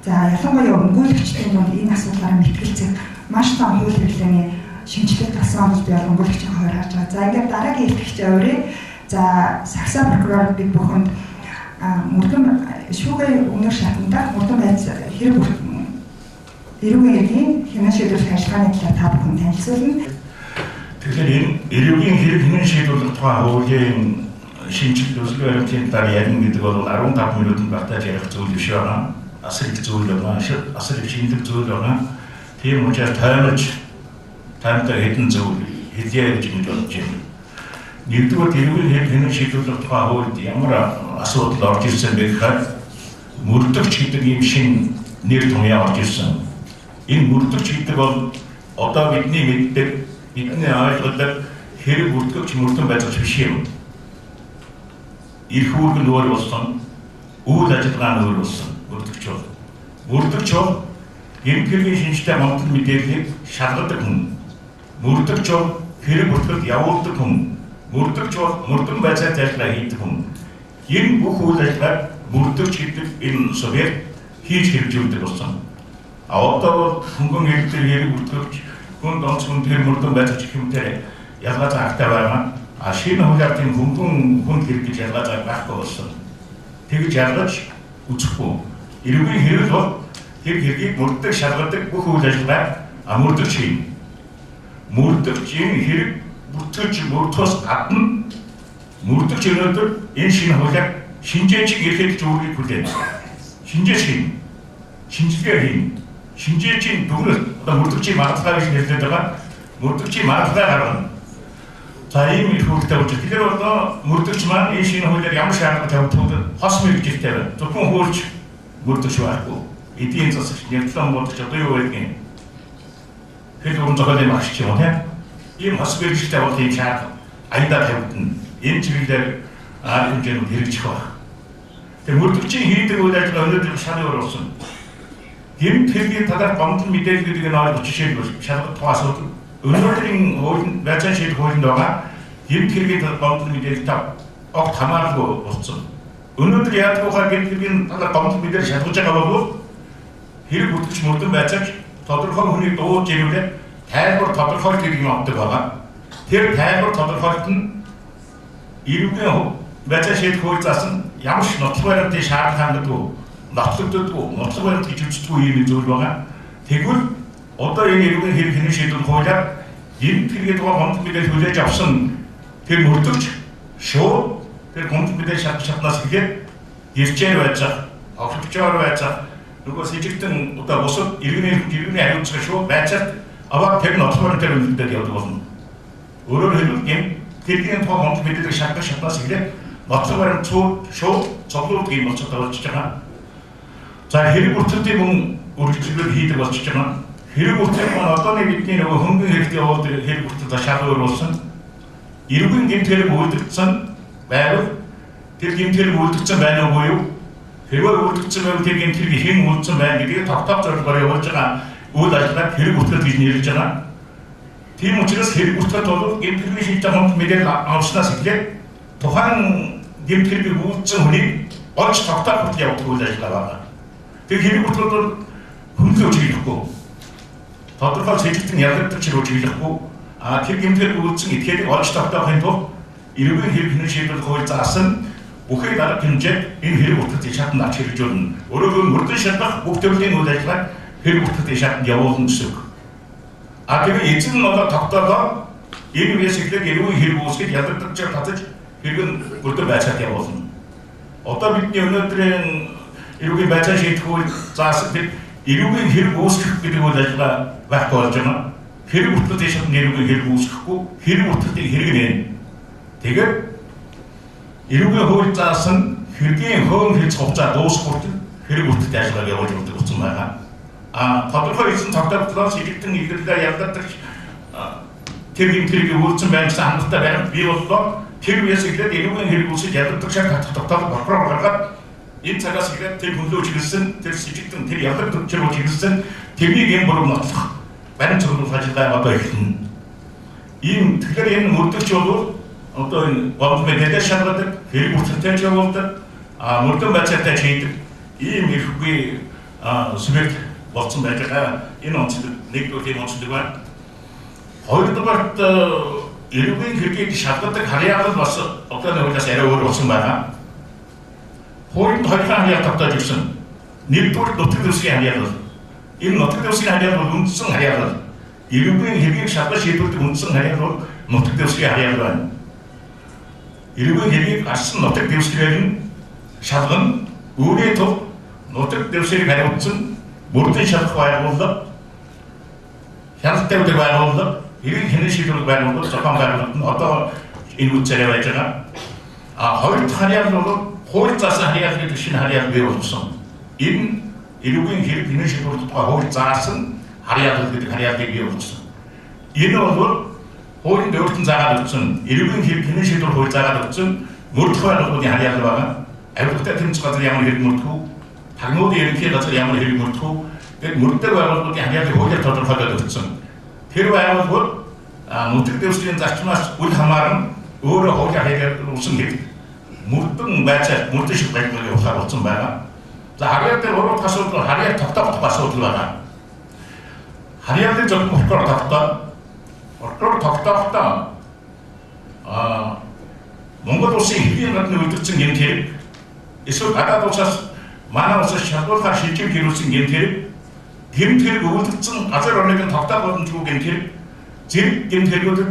За ялангуяа өмгөөлөгчдийн дунд энэ асуудлаараа мэтгэлцэх маш том хууль хэвлэмийн шинжилгээ тасан онол би өмгөөлөгчийн хувьд харж байгаа. За ингээд дараагийн илтгэгчийн өрөө за сагсаа прокурор бид бүхэнд мөрдөн шүүгээ өмнөх шатанда мөрдөн байц хэрэг эрүүгийн эргийн хэмээн шийдвэрлэх ажиллагааны талаар та бүхэн танилцуулна. Тэгэхээр энэ эрүүгийн хэрэг хэмээн шийдвэрлэх тухай хуулийн шинжилгээ төсөл баримтын дараа ярина гэдэг бол 15 минутанд багтааж ярих зүйл биш байна. Асар их зүйл байна. Асар их шинжлэх зүйл байна. Тийм учраас таймтай хэдэн зүйл хэлье гэж бид бодож байна. Нэгдүгээр эрүүгийн хэрэг хэмээн шийдвэрлэх тухай хуульд ямар асуудал орж ирсэн бэ гэхээр мөрдөгч гэдэг ийм шинэ нэр томьёо орж ирсэн. Энэ мөрдөгч гэдэг бол одоо бидний мэддэг бидний ойлголоор хэрэг бүртгэгч мөрдөн байж биш юм. Ирэх үүрэг нь өөр болсон, үйл ажиллагаа нь өөр болсон. Мөрдөгч бол гэмт хэргийн шинжтэй гомдол мэдээллийг шалгадаг хүн. Мөрдөгч бол хэрэг бүртгэгд явуулдаг хүн. Мөрдөгч бол мөрдөн байцаат ажиллагаа хийдэг хүн. Энэ бүх үйл ажиллагааг мөрдөгч гэдэг энэ субъект хийж хэрэгжүүлдэг болсон. А одоо бол хөнгөн хэлбэр хэрэг бүртгэгч хүнд онцгой тэр мөрдөн байцаач хэмтэй ялгаа заагтай байна. А шинэ хуулиар тийм хөнгөн хүнд хэрэг гэж ялгаа зааг байхгүй болсон. Тэгж ялгаж үзэхгүй. Эрүүгийн хэрэг бол тэр хэргийг мөрдөг шалгадаг бүх үйл ажиллагааг мөрдөгч хийнэ. Мөрдөгч энэ хэрэг бүртгэж мөрдөхөөс гадна мөрдөгч өнөөдөр энэ шинэ хуулиар шинжээч ирэхэд зөвлөгөөг хүлээн. Шинжээч хийнэ. Шинжилгээ хийнэ. Шинжээчийн дүгнэлт одоо мөрдөгчийн магадлалаа гэж нэрлэдэг байгаа. Мөрдөгчийн магадлалаа гаргана. За ийм их хөвгтэй болж тэгэхээр одоо мөрдөгч маань энэ шинэ хуулиар ямар шаардлага тавьдаг хос мэргэжилтэй байна. Зөвхөн хуульч мөрдөгч байхгүй. Эдийн засагч нэртлэн бодож одоо юу байдгийг хэд уран зохиолын багш юм тийм. Ийм хос мэргэжилтэй бол тийм шаардлага аяндаа тавигдана. Энэ чиглэлээр хэмжээнд хэрэгжих байна. Тэгээ мөрдөгчийн хийдэг үйл ажиллагаа өнөөдөр шал өөр болсон. Гэмт хэргийн талаар гомдол мэдээлэл гэдэг нь ойлгож жишээлбэл шалгах тухай асуудал. Өнөөдрийн хуулийн байцаан шийдэх хуулинд байгаа гэмт хэргийн талаар гомдол мэдээлэл огт хамааралгүй болсон. Өнөөдөр яадаг вэ гэмт хэргийн талаар гомдол мэдээлэл шалгаж байгаа бол хэрэг бүртгэгч мөрдөн байцаач тодорхой хүнийг дууж ирүүлээд тайлбар тодорхойлт гэдэг юм авдаг байгаа. Тэр тайлбар тодорхойлт нь эрүүгийн байцаан шийдэх хууль заасан ямар ч нотлох баримтын шаардлага хангадаггүй, нотлогддоггүй, нотлох баримт гэж үздэг юм зүйл байгаа. Тэгвэл одоо энэ эрүүгийн хэрэг хэмээн шийдвэрлэх хуулиар гэмт хэргийн тухай гомдол мэдээлэл хүлээж авсан тэр мөрдөгч шууд тэр гомдол мэдээлэл шатнаас эхлээд ирчээр байж байгаа, огцчоор байж байгаа нөгөө сэжигтэн одоо бусад иргэний хариуцлага шууд байцаад аваад тэр нотлох баримтаар үлдээд явдаг болно. Өөрөөр хэлбэл гэмт хэргийн тухай гомдол мэдээлэл шатнаас эхлээд нотлох баримт шууд цоглуулдаг юм болчиход болж байгаа. За хэрэг бүртгэгчдийн мөн үргэлжлэл хийдэг болчихж байгаа. Хэрэг бүртгэгч маань одооний бидний нөгөө хөнгөн хэрэгтэй явуулдаг хэрэг бүртгэгч шал өөр болсон. Эрүүгийн гэмт хэрэг үйлдэгдсэн байвал тэр гэмт хэрэг үйлдэгдсэн байна уу юу? Хэрвээ үйлдэгдсэн байвал тэр гэмт хэрэг хэн үйлдсэн байна гэдгийг тогтоох зорилгоор явуулж байгаа үйл ажиллагааг хэрэг бүртгэгч гэж нэрлэж байгаа. Тийм учраас хэрэг бүртгэгч бол гэмт хэргийн шийдвэр хамт мэдээлэл авснаас эхлээд тухайн гэмт хэргийг үйлдсэн хүнийг олж тогтоох хүртэл явуулдаг үйл ажиллагаа байна. Тэр хэрэг бүртгэгч бол хүнлөө чиглэхгүй. Тодорхой сэжигтэн ялгагддаг чирүү чиглэхгүй. Тэр гэмт хэрэг үйлдсэн этгээдийг олж тогтоохын тулд эрүүгийн хэрэг хэмээн шийдвэрлэх хууль заасан бүхий дарга хэмжээнд энэ хэрэг бүртгэгчдийн шатанд авч хэрэгжүүлнэ. Өөрөөр хэлбэл мөрдөн шалгах бүх төрлийн үйл ажиллагааг хэрэг бүртгэгчдийн шатанд явуулна гэсэн үг. Тэгэхээр эзэн нь одоо тогтоолоо энэ үеэс эхлээд эрүүгийн хэрэг үүсгэж ялгагдаж татаж хэрэг нь мөрдөн байцаат явуулна. Одоо бидний өнөөдрийн эрүүгийн байцаан шийдэх хууль заасан тэр эрүүгийн хэрэг үүсгэх гэдэг үйл ажиллагаа байхгүй болж байгаа. Хэрэг бүртгэгчдийн шатанд эрүүгийн хэрэг үүсгэхгүй хэрэг бүртгэгчдийн хэрэг нэ. Тэгээд эрүүгийн хууль заасан хэргийн хөөн хэлц хугацаа дуусах хүртэл хэрэг бүртгэгчдийн ажиллагааг явуулж өгдөг болсон байгаа. Тодорхой эзэн тогтоодлоос сэжигтэн илгэрлээ ялгадаг тэр гэмтрийг үйлдсэн байна гэсэн хангалттай байна. Би боллоо тэр үеэс эхлээд эрүүгийн хэрэг үүсгэж ялгадаг шаардлага тогтоох прокурор гаргаад энэ цагаас эхлээд тэр хүнлөө чиглэсэн, тэр сэжигтэн, тэр ялгадаг чирүү чиглэсэн тэрнийг юм буруу нотлох баримт цуглуулах ажиллагаа одоо эхэлнэ. Ийм тэгэхээр энэ мөрдөгч бол одоо энэ гомдол мэдээлэл шалгадаг, хэрэг бүртгэгчтэй явуулдаг, мөрдөн байцаатай хийдэг ийм ирэхгүй субъект болсон байж байгаа. Энэ онцлог нэгдүгээр тийм онцлог байна. Хоёрдугаарт эрүүгийн хэргийг шалгадаг харьяалал бас одоо нөхөс арай өөр болсон байна. Хуулинд хоёр харьяалал тогтоож ирсэн. Нэгдүгээр нутаг дэвсгэрийн харьяалал. Энэ нутаг дэвсгэрийн харьяалал бол үндсэн харьяалал. Эрүүгийн хэргийг шалгаж шийдвэрлэдэг үндсэн харьяалал бол нутаг дэвсгэрийн харьяалал байна. Эрүүгийн хэргийг гарсан нутаг дэвсгэрээр нь шалган өөрийн тул нутаг дэвсгэрийг хариуцсан мөрдөн шалгах байгууллага, хяналттай үдэг байгууллага, эрүүгийн хэрэг шийдвэрлэх байгууллага зохион байгуулалт нь одоо энэ үдцээрээ байж байгаа. Хоёр дахь харьяалал бол хууль заасан харьяалал гэдэг шинэ харьяалал бий болсон. Энэ эрүүгийн хэрэг хэрэг шийдвэрлэх тухай хууль заасан харьяалал гэдэг харьяаллыг бий болсон. Энэ бол хуулинд өөртөө заагаад өгсөн эрүүгийн хэрэг хэрэг шийдвэрлэх хууль заагаад өгсөн мөрдөх байгууллагын харьяалал байна. Авилгатай тэмцэх газар ямар хэрэг мөрдөх үү? Тагнуудын ерөнхий газар ямар хэрэг мөрдөх үү? Тэгээд мөрдөх байгууллагын харьяаллыг хуулиар тодорхойлоод өгсөн. Тэр байгууллагууд нутаг дэвсгэрийн зарчмаас үл хамааран өөрөө хуулиар хэлсэн хэрэг мөрдөн байцаа мөрдөн шиг байгууллагыг ухаар болсон байна. За харьяал дээр уруу асуудал харьяал тогтоох асуудал байна. Харьяалын зөвхөн прокурор тогтоохдоо Монгол улсын хэдийн гадны үйлдвэрчсэн гэмт хэрэг эсвэл гадаад улсаас манай улсаас шалгуулахаар шилжиж гэрүүлсэн гэмт хэрэг үйлдвэрчсэн газар орныг тогтоох боломжгүй гэмт хэрэг зэрэг гэмт хэргүүдэд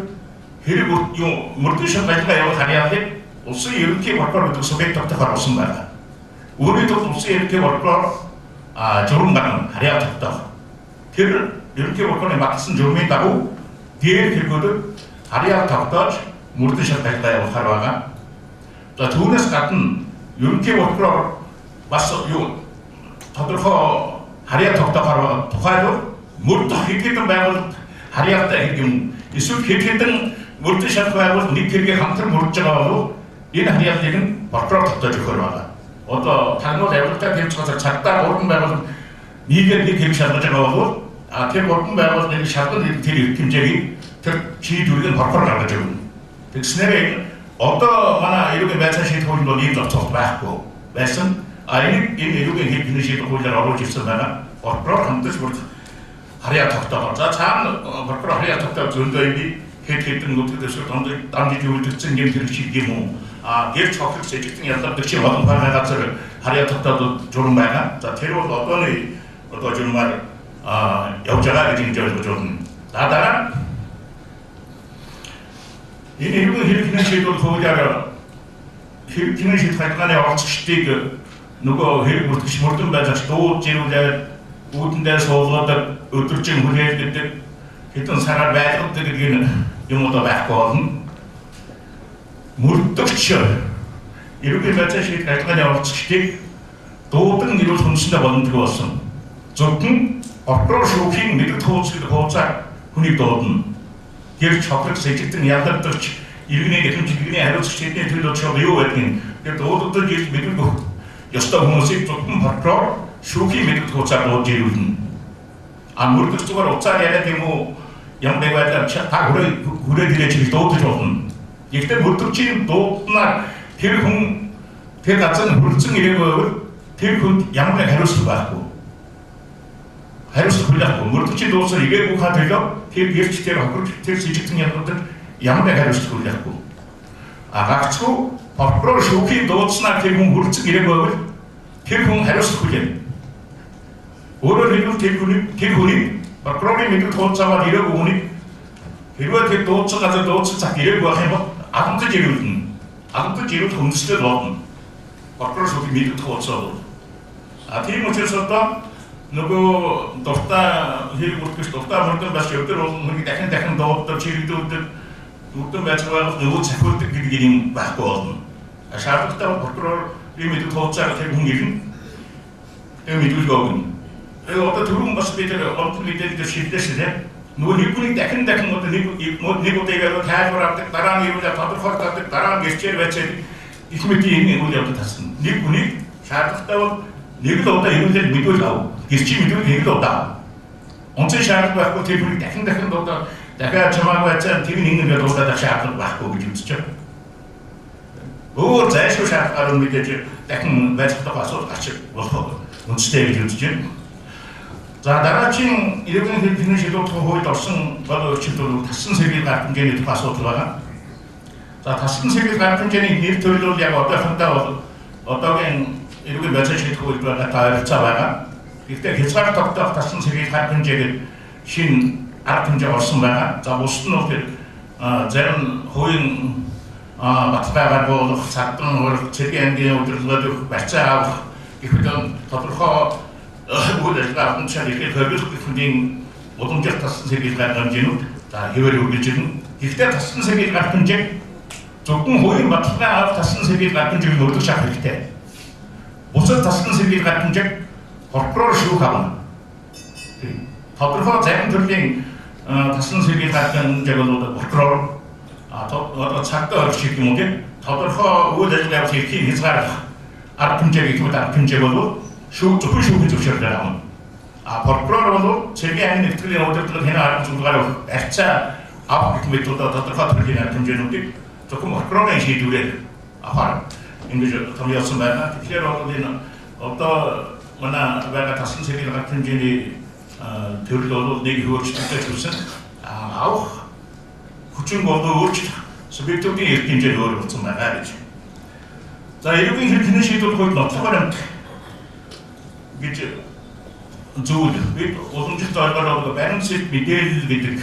хэрэг мөрдөн шиг ажиллагаа явуулах харьяалыг улсын ерөнхий прокурор гэдэг субъект тогтоохоор болсон байна. Өөрөөр хэлбэл улсын ерөнхий прокурор журам гарган харьяал тогтоох. Тэр ерөнхий прокурорын батлсан журмын дагуу дээр хэрэгүүдэд харьяал тогтоож мөрдөн шиг ажиллагаа явуулахаар байгаа. За түүнээс гадна ерөнхий прокурор бас тодорхой харьяал тогтоохоор тухайлбал мөрдөх хэдэн байгууллагад харьяалтай хэрэг юм эсвэл хэдэн мөрдөн шалах байгууллага нэг хэргийг хамтран мөрдөж байгаа бол энэ харьяалыг нь прокурор тогтоож өгөхөр байгаа. Одоо тагнуул авилгатай тэмцэх газар цагдаа уран байгууллага нийгээд нэг хэрэг шалгаж байгаа бол тэр уран байгууллагын шалгал тэр эрх хэмжээг тэр шийдвэрийг прокурор гаргаж өгнө. Тэгснээр одоо манай эрүүгийн байцаан шийдэх хуулинд бол ийм зохицуулалт байхгүй байсан. Энэ эрүүгийн хэрэг хэмжээ шийдэх хуулиар оруулж ирсэн байна. Прокурор хамтдаж бүр харьяал тогтоох. За цаана прокурор харьяал тогтоох зөндөө юм хэдэн нутаг дэвсгэр дамжиж үйлдвэрчсэн гэмт хэрэг шийдэх юм уу? Гэрч хохирох сэжигтэн ялгардаг чинь олон байгаа газар харьяал тогтооход журам байна. За тэр бол одооны журмаар явж байгаа гэж ойлгож байна. За дараа энэ эрүүгийн хэрэг хэмжээ шийдвэрлэх хуулиар хэрэг хэмжээ шийдэх харьцааны оролцогчдыг нөгөө хэрэг бүртгэгч мөрдөн байж дууд жирүүлээд үүдэндээ суулгадаг өдөржин хүлээлгдэг хэдэн сараар байлгадаг гэдэг юм уу байхгүй болно. Мөрдөгч эрүүгийн байцаан шийдэх харьцааны оролцогчдыг дуудан нэрүүл хүнсэндээ боломжгүй болсон. Зөвхөн прокурор шүүхийн мэдээлэл хуудасаар хүнийг дуудана. Гэрч хохирох сэжигтэн ялгардагч иргэний хэмжигний хариуцагч хэдний төлөв чог юу байдгийг тэр дуудагдаж ирж мэдүүлэх ёстой хүмүүсийг зөвхөн прокурор шүүхийн мэдээлэл хуудасаар дуудаж ирүүлнэ. Мөрдөгч зүгээр уцаар яриад юм уу ямар нэг байдлаар та хүрээд ирэж ирэх дуудаж болно. Гэхдээ мөрдөгчийн дууднаар тэр хүн тэр газар нь хүрсэн ирээгүй тэр хүнд ямар нэг хариуцлага байхгүй. Хариуцлага байхгүй. Мөрдөгчийн дуудсаар ирээгүй хаа төлөө тэр гэрч тэр хохирч тэр сэжигтэн ялгардагч ямар нэг хариуцлага байхгүй. Гагцгүй прокурор шүүхийн дуудснаар тэр хүн хүрсэн ирээгүй тэр хүн хариуцлага хүлээнэ. Өөрөөр хэлбэл тэр хүний прокурорын мэдээлэл хуудасаар ирээгүй хүнийг хэрвээ тэр дуудсан газар дуудсан цаг ирээгүй байх юм бол адамдаж ирүүлнэ. Адамдаж ирүүлэх хүндэслэл болно. Прокурор шүүхийн мэдээлэл хуудасаар. Тийм учраас одоо нөгөө дуртай хэрэг бүртгэж дуртай мөрдөн бас өвдөр бол хүний дахин дууддаг чирэгдүүлдэг мөрдөн байж байгаа нөгөө цахиулдаг гэдэг юм байхгүй болно. Шаардлагатай прокурор ийм мэдээлэл хуудасаар тэр хүн ирнэ. Тэр мэдээлэл өгнө. Одоо түрүүн бас бид онцлог мэдээлэл шийдэлсэн нөгөө нэг хүнийг дахин одоо нэг удаагаар тайлбар авдаг дараа нь юу вэ тодорхойлдог дараа нь гэрчээр байцаад их мэдээ энэ үйл явдал тасна. Нэг хүнийг шаардлагатай бол нэг л удаа ирүүлээд мэдүүлэл ав. Гэрчийн мэдүүлэл нэг л удаа. Онцгой шаардлага байхгүй тэр хүнийг дахин одоо дахиад чамааг байцаад тэр нэг ингээд удаад шаардлага байхгүй гэж үзэж байна. Өөр зайлшгүй шаардлага мэдээж дахин байж чадах асуудал гарч болох үнэтэй гэж үзэж байна. 자, 나라친 이러면 되는 시도 토호의 덕승 바로 지도로 다슨 세계 같은 게니 가서 들어가. 자, 다슨 세계 같은 게니 니트를 내가 어떻게 이렇게 며칠씩 하고 있다가 다 잡아가. 이때 계산 덕덕 다슨 세계 같은 게니 신 같은 게 없습니다. 자, 무슨 놈들 저는 호인 맞다가고 작동 제기한 게 어디서도 맞자고 이거는 더불어 뭐랄까 엄청 이렇게 거기서 funding 모든 게 다슨 세계 같은 게는 다 해외에 오기는 이때 다슨 세계 같은 게 조금 호인 맞다가 다슨 세계 같은 게 모두 시작할 때 무슨 다슨 세계 같은 게 거꾸로 시작하고 더불어 재능들이 다슨 세계 같은 게도 거꾸로 더 작도 시키는 게 더불어 우대가 이렇게 해서 아픈 적이 그 아픈 적도 조금 시작하면 거꾸로도 제게 아닌 틀린 어들들 해나 정도가 액자 앞 메토드 더더 틀린 아픈 적이 조금 거꾸로는 시도래 이제 더 미었으면 필요로는 어떤 뭐나 내가 다슨 세계 같은 적이 들어도 내게 그것이 뜻했으면 아우 구충 것도 없지 소비통이 이렇게 이제 어려워 좀 나가야지. 자, 이렇게 되는 시도 거의 너트가는 이제 좋은 어떤 짓도 알바라고 밸런스 미디어를 비트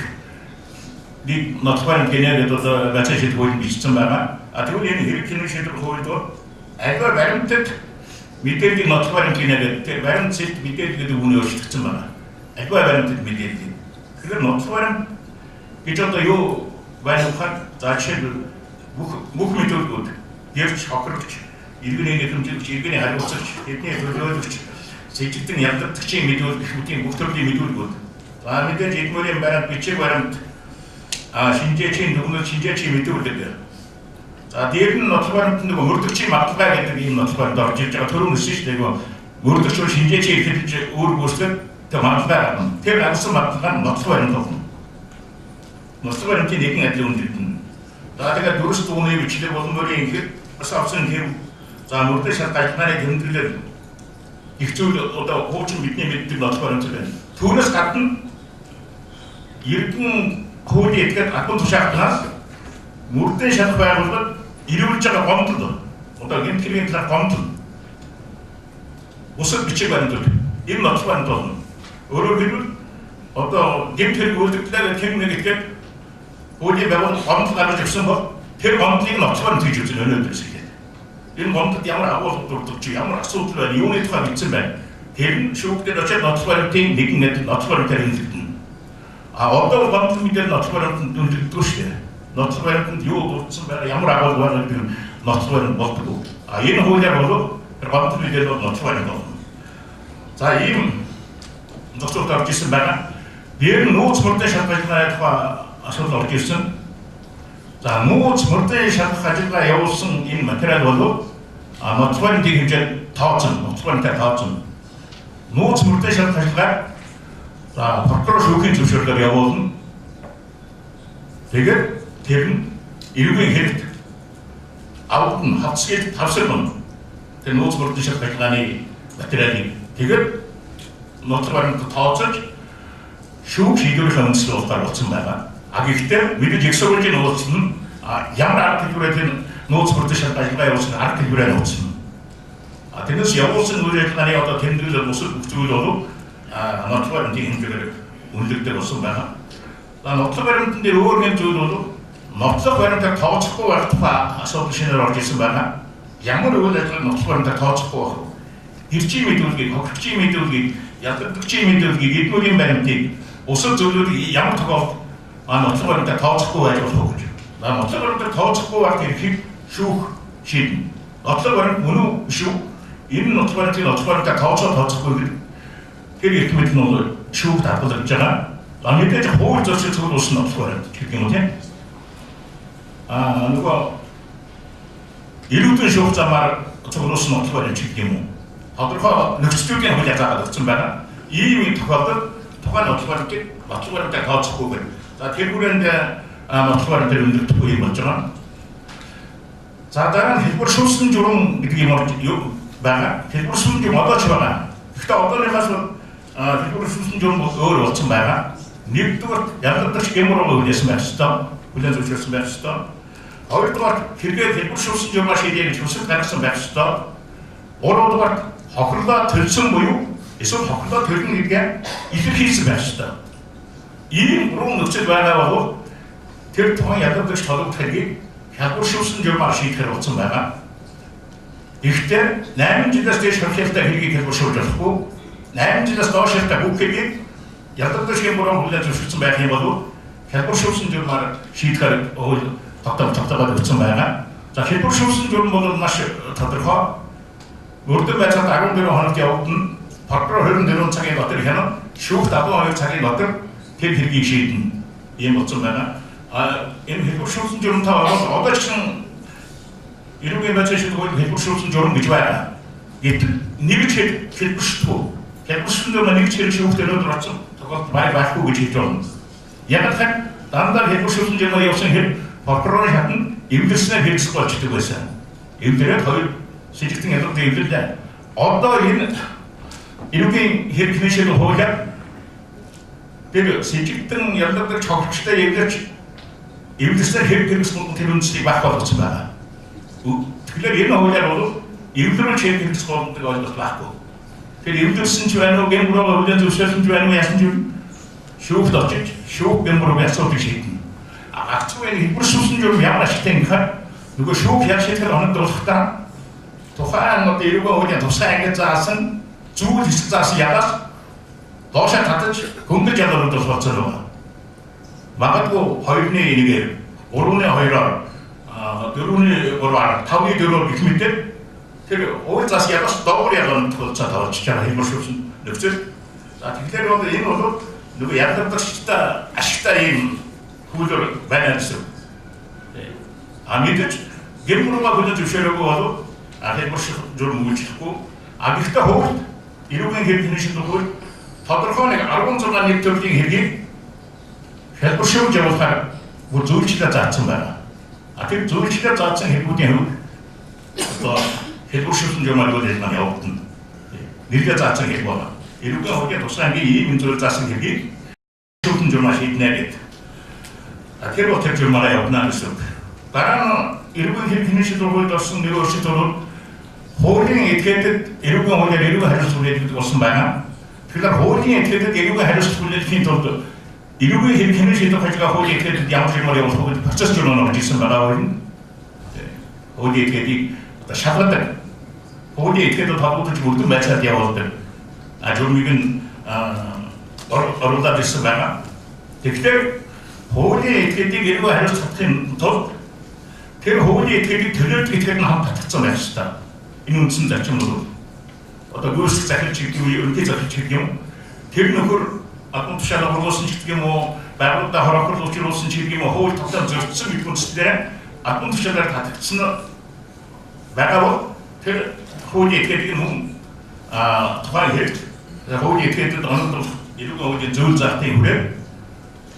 이 너트가는 개념에도 더 같이 보이는 비슷한 말아. 그리고 이렇게 되는 시도 거의 또 알바 밸런스 미디어를 너트가는 개념에 밸런스 미디어를 운영을 시켰단 말아. 알바 밸런스 미디어를 그걸 너트가는 이쪽도 요 완벽한 자체를 무흠이도 것 예측 그렇지 일근에 좀 일근에 하고 있어 이렇게 그래도 제직등 약간 특징 미도 그때 목적이 미도 것 다음에 이제 이거에 말한 빛에 말한 신재체 누구는 신재체 미도 것 자, 뒤에는 어떻게 하는 거 모르듯이 막 가야겠더니 어떻게 더 진짜 토론을 시시되고 모르듯이 신재체 이렇게 오르고서 더 막다가 대라서 막다가 어떻게 하는 거 모습을 이렇게 내긴 들은 나가 누르스 돈의 위치를 보는 거리 이게 사업선 게 자, 모두 시작할 때만에 견들려 이쪽으로 어떤 호출 밑에 밑에 넣어서는 저는 돈에서 같은 이렇게 코디 이렇게 갖고 도착하나 모두 시작하고 거 이름을 자가 검토도 어떤 게 필링트라 검토 모습 비치고 하는 거 이름 넣고 하는 거 어른들은 어떤 게임들이 모두 기다려 캠내게 어디 매번 검토하는 적선 뭐 별 검토는 없지만 되죠 저는 세계 이런 검토 때문에 하고 또 양을 소트를 이용해 투가 있지만 대 쇼크대로 제 너트벌 때 내긴 너트벌 때는 어떤 검토 밑에 너트벌 좀 뜻이래 너트벌 요도 정말 양을 하고 하는 그 너트벌 먹고 이런 호의자로 검토 밑에 너트벌 거 자, 이 너트벌 뜻은 얘는 노트 볼 때 시작하지만 아서도 어떻게선 자, 노트 볼때 시작하지가 여우승 인 마테리얼도 너트벌 되게 이제 다왔죠 너트벌 때 다왔죠 노트 볼때 시작하지가 자, 밖으로 쇼킹 좀 시작을 여우승 되게 대분 일부의 헬트 아웃은 합치게 답설은 그 노트 볼때 시작하지가 마테리얼이 되게 너트벌은 그 다왔죠 쇼 기도를 하는 수 없다고 했습니다. 아기 때 미리 직속을 지 놓았으면 양을 아르티브레 된 노트부터 시작하니까 여기서 아르티브레 놓았으면 되는서 여기서 노래를 하니 어떤 댄들의 모습 주로도 노트바른 게 힘들게 운득되고 씁니다. 노트바른 데 오르면 주로도 노트바른 더 찾고 와서 서브신을 얻게 씁니다. 양을 오르면 노트바른 더 찾고 하고 일침이 들기, 극침이 들기, 약간 극침이 들기, 일부린 매력이 옷을 들기 양부터가 너트바른 더 찾고 와서 그죠. 너트바른 더 찾고 와서 이렇게 슉 신. 너트바른 어느 슉 이는 너트바른 더 찾고 이렇게 밑에 놓은 슉 다 뻗었잖아. 아니 그때 호흡 저스 저거 놓으신 너트바른 이렇게 못해. 누가 이루던 슉자 말 저거 놓으신 너트바른 이렇게 뭐. 아들과 늑스쪽에 하지 않았다. 정말 이미 토가 너트바른 게 너트바른 더 찾고 그래. 자, 대구련데 너트바른 데를 듣고 있었잖아. 자, 다른 해볼 수없는 조롱 느끼기 뭐지? 요 말아 해볼 수없는 게 뭐가 좋아나. 그때 어떤 애 가서 хэлбэр шүүсэн журам өөр болсон байгаа. Нэгдүгээр ялгагдах гэмороо үлдээсэн байх ёстой. Хүлээн зөвшөөрсөн байх ёстой. Хоёрдугаар хэрэгээр хэлбэр шүүсэн журмаа шийдээ гэж хүсэл гаргасан байх ёстой. Гуравдугаар хохирлоо төлсөн буюу эсвэл хохирлоо төлнө гэдгээ илэрхийлсэн байх ёстой. Ийм гурван нөхцөл байгаа бол тэр тухайн ялгагдагч толгойд хэргийг хэлбэр шүүсэн журмаар шийдэхээр болсон байгаа. Гэхдээ 8 жилээс дээш хохирлоо хэргийг хэлбэр шүүж болохгүй. 8 жилээс доош хэрэг бүх хэргийг ялгагдагчийн бүрэн хүлээн зөвшөөрсөн байх юм бол хэлбэр шүүсэн журмаар шийдэхээр тогтоогоод өгсөн байгаа. За хэлбэр шүүсэн журам бол маш тодорхой. Өрдөн байцаалт 14 хоног явагдана. Прокурор 24 цагийн дотор хянана. Шүүгт 12 цагийн дотор тэр хэргийг шийднэ. Ийм болсон байна. Энэ хэлбэр шүүсэн журамтай бол одоо ч гэсэн эрүүгийн байцаалт шийдвэр хэлбэр шүүсэн журам гэж байна. Гэтэл нэгж хэлбэр шүүдэг. Хэлбэр шүүсэн журам нэгж шүүгт өнөөдөр очсон. Тогтолцоо байхгүй гэж хэлж байна. Яг л дандаа хэлбэр шүүсэн журмаар явсан хэрэг прокурорын хатанд эвлэрснээр хэрэгсэх болчдөг байсан. Эвлэрээд хоёр шилжигдэн ялгагдсан эвлэрлээ. Одоо энэ эрүүгийн хэрэг хэмжээг хуулиар тэр шилжигдэн ялгагддаг чогчтой эвлэрч эвлэрснээр хэрэгсэх тэр үндсийг багах болгосон байна. Тэгэхээр энэ хуулиар бол эвлэрүүл хэрэгсэх болдог ойлголт байхгүй. Тэр эвлэрсэн ч байна уу, гэмбуроо хүлээн зөвшөөрсөн ч байна уу, яасан ч шүүгт очиж шүүг гэмбуроо асуудыг шийднэ. Акцгийн хэлбэр шүүсэн журам ямар ашигтай гэхээр нөгөө шүүг яг шийдэхээр оногдуулахдаа тухайн эрүүгийн хуулийн тусгай ангид заасан зүйл хэсэг заасан ягаас доошоо татаж хөнгөж ялгуулж болсон байна. Магадгүй 2-ны 1-ээр 3-ны 2-оор 4-ны 3-аар 5-ны 4-оор гэх мэт тэр хууль зас ягаас доогуур ялгуулж байгаа хэлбэр шүүсэн нөхцөл. За тэгэхээр бол энэ бол нөгөө ялгагдагчтай ашигтай юм хуулиар байна гэсэн. Мэдээж гэмбуруугаа хүлээн зөвшөөрөөгүй бол хэлбэр журам үйлчлэхгүй. Гэхдээ хуульд эрүүгийн хэрэг хэмжээнд хууль тодорхой нэг 16 нэг төрлийн хэргийг хэлбэр шүүж явуулахаар бүр зөвлөлтөд заасан байна. Тэр зөвлөлтөд заасан хэрэгүүдийн хувьд одоо хэлбэр шүүсэн журмаар үйлчлэн явагдана. Нэргээ заасан хэрэг байна. Эрүүгийн хуулийн тусгай ангийн ийм зүйл заасан хэргийг шүүсэн журмаар шийднэ гэдэг. Тэр бол тэр журмаараа явна гэсэн. Дараа нь эрүүгийн хэрэг хэмжээнд хуулиуд орсон нэг өөрчлөлт бол хуулийн этгээдэд эрүүгийн хуулиар эрүүгийн хариуцлага үлдээдэг болсон байна. Тэгэхээр хуулийн этгээдэд эрүүгийн хариуцлага үлдээхийн тулд эрүүгийн хэрэг хэмжээнд хажгаа хуулийн этгээдэд ямар журмаар явуулах вэ? Процесс журмаар орж ирсэн байгаа байна. Хуулийн этгээдийг шалгадаг. Хуулийн этгээдэд холбогдож бүрдэн байцаалт явуулдаг. Журмыг нь оруулаад ирсэн байна. Тэгэхээр хуулийн этгээдийг эрүүгийн хариуцлагын тулд тэр хуулийн этгээдийг төлөөлөх этгээд нь хамт татсан байх ёстой. Энэ үндсэн зарчим бол одоо гүйцэтгэх захирч гэдэг үе өнтэй захирч гэдэг юм. Тэр нөхөр адмын тушаалаа хургуулсан ч гэдэг юм уу, байгууллагаа хорохрол учруулсан ч гэдэг юм уу, хууль тогтоом зөрчсөн гэдэг үндсээр адмын тушаалаар татагдсан байгаа бол тэр хуулийн этгээдийг нь тухайн хэрэг хуулийн этгээдэд оногдох эрүүгийн хуулийн зөвлөл заалтын хүрээ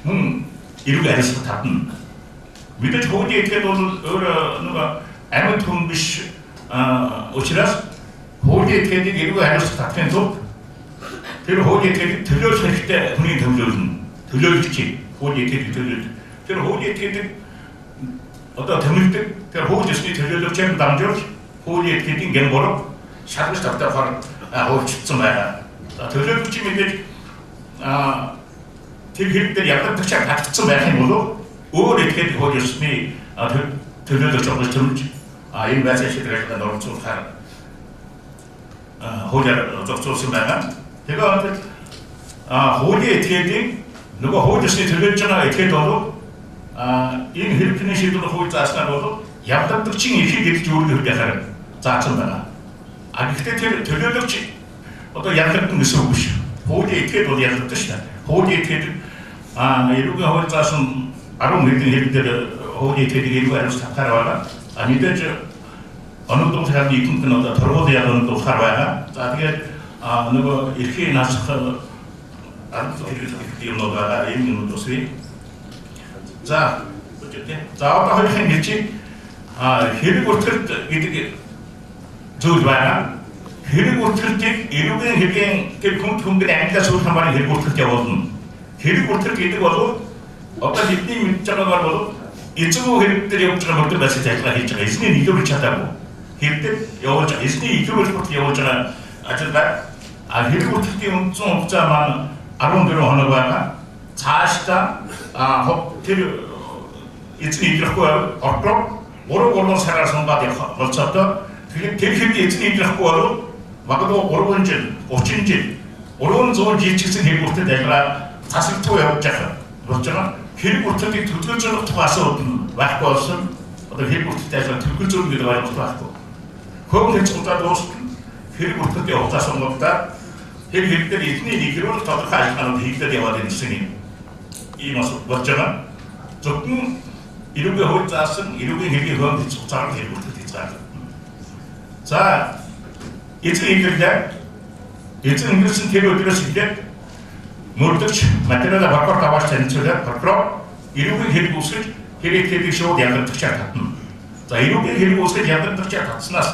мөн эрүүгийн хариуцлага татна. Мэдээж хуулийн этгээд бол өөр нөгөө амьд хүн биш учраас хуулийн этгээдийг эрүүгийн хариуцлага татахын тулд тэр хуулийн этгээдийг төлөөлөх хэрэгтэй хүний төлөөлнө. Төлөөлөгчийг хуулийн этгээдийг төлөөлж. Тэр хуулийн этгээдийг одоо тэмүүлдэг тэр хуулийн ёсны төлөөлөгчөнд дамжуулж хуулийн этгээдийн гэмбуруу шалгаж тогтоохоор хуулчлагдсан байна. Төлөөлөгч мэдээж тэр хэрэг дээр ялгагдагчаар татагдсан байх юм бол өөр этгээд хууль ёсны төлөөлөгч болж төрж энэ байцаалт шийдвэрлэлд оролцуулахаар хуулиар зохицуулсан байна. Тэгээд хуулийн этгээдийн нөгөө хууль ёсны төлөөлж байгаа этгээд бол энэ хэрэгтний шийдвэр хууль зааснаар бол ялгагдагчийн эрхийг эдж өөрөөр хэлбэл заасан байна. Гэхдээ тэр төлөөлөгч одоо ялгагдсан гэсэн үг биш. Хуулийн этгээд бол ялгагдсан шүү дээ. Хуулийн этгээд эрүүгийн хууль заасан 10 хэдэн хэрэг дээр хуулийн этгээдийг эрүүгийн хариуцлага татахаар байгаа. Мэдээж оногдуулах хаалт нийгэмд нь одоо торгуулийн ялганд ухаар байгаа. За тэгээд нөгөө эрхийн насах юмнууд байгаа. Энэ юмнууд усрыг. За одоо хоёрын хэлчийг хэрэг бүртгэл гэдэг зүйл байна. хэрэг үлдэлтийг эрүүгийн хэргийн тэр хүн ангиас өөр хамааран хэрэг үлдэлт явуулна. Хэрэг үлдэлт гэдэг бол одоо бидний мэдж байгаагаар бол эзгүй хэрэг дээр явж байгаа мөрдөн байсаж ажиллаа хийж байгаа. Эзний нийлүүлж чадаагүй. Хэрэг явуулж байгаа. Эзний нийлүүлж хүртэл явуулж байгаа ажилда хэрэг үлдэлтийн үндсэн хугацаа маань 14 хоног байна. Цаашдаа тэр эзний нийлэхгүй ордог 3 сараар сунгаад явах болцоотой. Тэгэхээр тэр хэрэг эзний нийлэхгүй бол магадгүй 3 жил, 30 жил, 300 жил ч гэсэн хэрэг үлдэлт ажиллаа засагтгүй явж болж байгаа. Хэрэг үлдэлтийг төлөвлөж байгаа тухай асуудал байхгүй болсон. Одоо хэрэг үлдэлт ажиллаа төлөвлөж байгаа гэдэг ойлголт байхгүй. Хөөн хэцүүдэд дуусна. Хэрэг үлдэлтийн хугацаа сонгогдоод хэрэг дээр эзний нийгэрүүл тодорхой ажиллагаанууд хийгдээд яваад ирсэн юм. Ийм асуудал болж байгаа. Зөвхөн эрүүгийн хууль заасан эрүүгийн хэргийн хөөн хугацаар хэрэг үлдэлт хийж байгаа. За эзэн ingilizcen тэр өдрөөс эхлээд мөрдөгч материал прокурор аваад танилцуулаад прокурор эрүүгийн хэрэг үүсгэж хэрэгтэйг шууд ялгардагчаар татна. За эрүүгийн хэрэг үүсгэж ялгардагчаар татснаас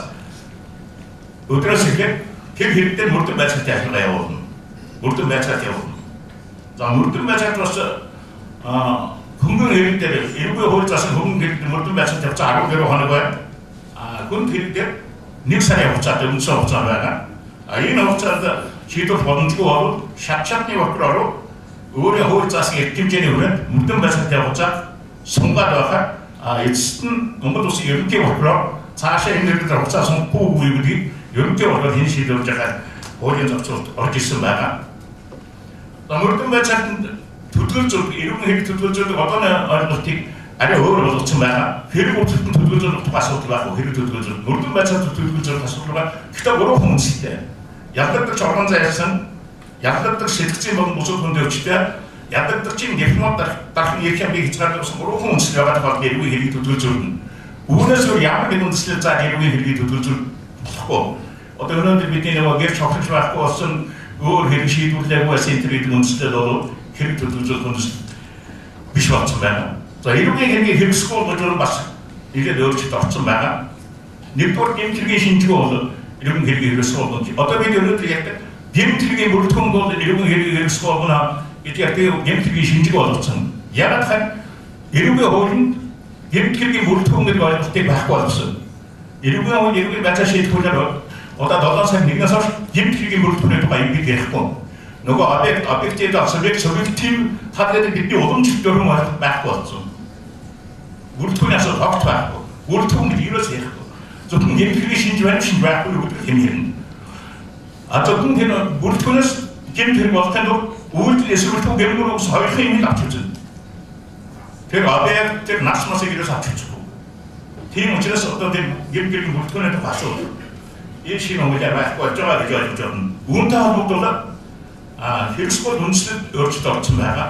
өдрөөс эхлээд тэр хэрэг дээр мөрдөн байцаалт ажиллагаа явуулна. Мөрдөн байцаалт явуулна. За мөрдөн байцаалт бас хөнгөн хэрэг дээр эрүүгийн хууль заасан хөнгөн хэрэг дээр мөрдөн байцаалт явуулсан 12 хоног байна. Хүн хэрэг дээр 1 сарын хугацаатай үндсэн хугацаа байна. Энэ хугацаанд шийдвэр боломжгүй бол шатны прокурор өөрийн хууль заасан эрх хэмжээний хүрээнд мөрдөн байцаалтай хугацаа сунгаад байхаар эцэст нь Монгол Улсын ерөнхий прокурор цаашаа энэ дээр хугацаа сунгахгүй үгүй гэдгийг ерөнхий прокурор хэн шийдвэрлэж байхаар хуулийн зохицуулт орж ирсэн байна. Мөрдөн байцаалт төлөвлөж эрүүгийн хэрэг төлөвлөж одооны ойлголтыг арай өөр болгосон байна. Хэрэг үлдэлтэн төлөвлөж тухай асуудал байхгүй. Хэрэг төлөвлөж мөрдөн байцаалт төлөвлөж асуудал байна. Гэхдээ буруу хүн үнэлтэй. Ялгардагч орон зайсан, ялгардагч сэтгцийн бусад хүнд өвчтэй, ялгардагчийн дипломат дархан ирэх юм хийж гардаг ус буруу хүн үнэлж байгаа тохиолдолд эрүүгийн хэргийг төлөвлөж өрнө. Үүнээс өөр ямар нэгэн үндэслэл за эрүүгийн хэргийг төлөвлөж болохгүй. Одоо өнөөдөр бидний нөгөө гэрч хохирч байхгүй болсон өөр хэрэг шийдвэрлээгүй байсан энэ гэдэг үндэслэл бол хэрэг төлөвлөж үндэслэл биш болсон байна. За эрүүгийн хэргийг хэрэгсэхгүй бол бас нэлээд өөрчлөлт орсон байна. Нэгдүгээр гэмт хэргийн шинжгүй бол эрүүгийн хэргийг хэрэгсэхгүй бол одоо бид өнөөдөр яг гэмт хэргийн бүрэлдэхүүн бол эрүүгийн хэргийг хэрэгсэхгүй болно гэдэг гэмт хэргийн шинжгүй болгосон. Яг л эрүүгийн хуулинд гэмт хэргийн бүрэлдэхүүн гэдэг ойлголтыг байхгүй болгосон. Эрүүгийн хууль эрүүгийн байцаал шийдвэрлэлээр одоо 7 сарын 1-ээс хойш гэмт хэргийн бүрэлдэхүүний тухай юм ярихгүй. Нөгөө объектив субъектив хадгалдаг бидний уламжлалт дүрм байхгүй болсон. Бүрэлдэхүүний асуудал огт байхгүй. Бүрэлдэхүүн гэдэг юуроос ярихгүй. Зөвхөн гэмт хэргийн шинж байхгүй гэдэг хэм хэрнэ. Зөвхөн тэр бүрэлдэхүүнээс гэмт хэрэг болохын тулд үйлдэл эсвэл гэмнүүрээс хоёрын юм авч үзэн. Тэр объект тэр нас юуроос авч үзэхгүй. Тийм учраас одоо тэр гэмт хэргийн бүрэлдэхүүний тухай асуудал энэ шиг нэмэлт байхгүй болж байгаа гэж ойлгож байна. Үүнтэй холбогдуулаад хэрэгсгүй үндэслэлд өөрчлөлт орсон байгаа.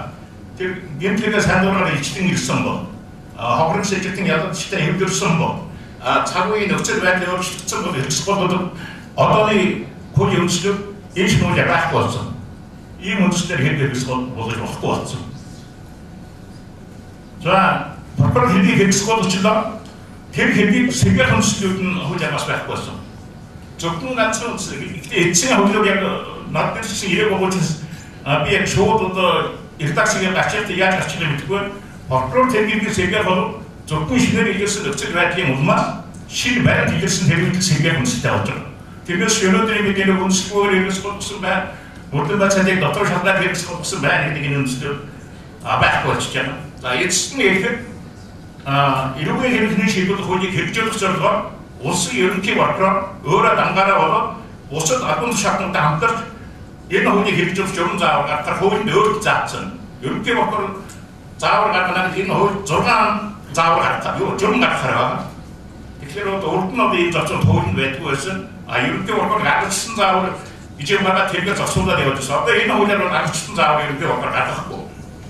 Тэр гэмт хэрэгээс хандуураар ичтэн ирсэн бол хохирог сэжигтэн ялгадчтай хэмдэрсэн бол цаг үеийн нөхцөл байдлыг өөрчлөгдсөн бол хэрэгсгүй бол одооны хуулийн үндэслэл энэ шиг нэмэлт байхгүй болсон. Ийм үндэслэлээр хэрэгсгүй болгож болохгүй болсон. За прокурор хэргийг хэрэгсгүй болчихлоо. Тэр хэргийг сэргээр үндэслэлүүд нь хуулиар бас байхгүй болсон. Зөвхөн ганцхан гэхдээ эцсийн хуулиуд яг над дээр чинь ирэх байгууллагаас би яг шууд одоо редакцийг гачаад яаж гарчих юм гэдэггүй. Прокурор тэргийг сэргээр бол зөвхөн шинээр илэрсэн нөхцөл байдлын улмаас шинэ байр илэрсэн хэрэглэх сэргээр үндэслэлтэй болж байгаа. Тэрнээс өнөөдөр бидний үндэслэлгээр хэрэглэж болсон байна. Мөрдөн байцаалыг дотор шалгаад хэрэглэж болсон байна гэдэг энэ үндэслэл байхгүй болчихж байна. За эцэст нь ирэхэд эрүүгийн хэрэглэний шийдвэрлэх хуулийг хэрэгжүүлэх зорилгоор улсын ерөнхий прокурор өөрөө дангаараа болоод бусад албан тушаалтантай хамтарч энэ хуулийг хэрэгжүүлэх журам заавар гаргахаар хуулинд өөрөөр заасан. Ерөнхий прокурор заавар гаргахад энэ хууль 6 заавар гаргах, журам гаргахаар байна. Тэгэхээр урд нь одоо энэ зочид хуулинд байдгүй байсан. Ерөнхий прокурор гаргасан заавар гэж юм байгаа тэргээ зогсуулаад явж байсан. Одоо энэ хуулиар гаргасан заавар ерөнхий прокурор гаргахгүй.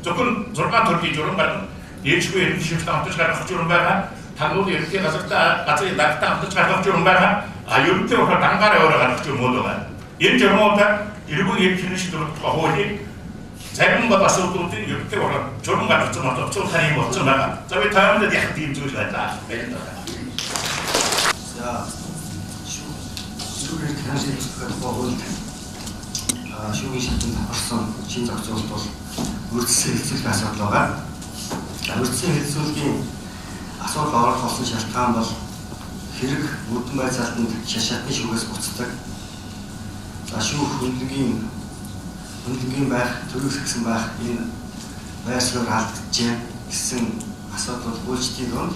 Зөвхөн 6 төрлийн журам гаргана. Ээжгүй ерөнхий шийдвэрт хамтарч гаргах журам байна. Танууд ерөнхий газрын дарагтай хамтарч гаргах журам байна. Ерөнхий прокурор дангаараа өөрөө гаргах журмууд байна. Энэ журмуудаар эрүүгийн хэрэглэний шийдвэрлэх хуулийг зарим асуудлуудын ерөнхий прокурор журам гаргах юм бол тань болсон байна. За би таамдад яг тийм зүйл байна. Баярлалаа. За. Шүүх Танай шийдвэрлэх хууль шүүхийн шийдвэрлэлд орсон шин зохицуулалт бол үргэлжлэн хэлцүүлэх асуудал байгаа. Үргэлжлэн хэлцүүлгийн асуудал орох болсон шалтгаан бол хэрэг мөрдөн байцаалтанд шашаатны шүүгээс буцдаг. За шүүх хөндлөнгийн байх, төрөлхсөн байх энэ байршлыг алдчихжээ гэсэн асуудал үйлчлэгийг донд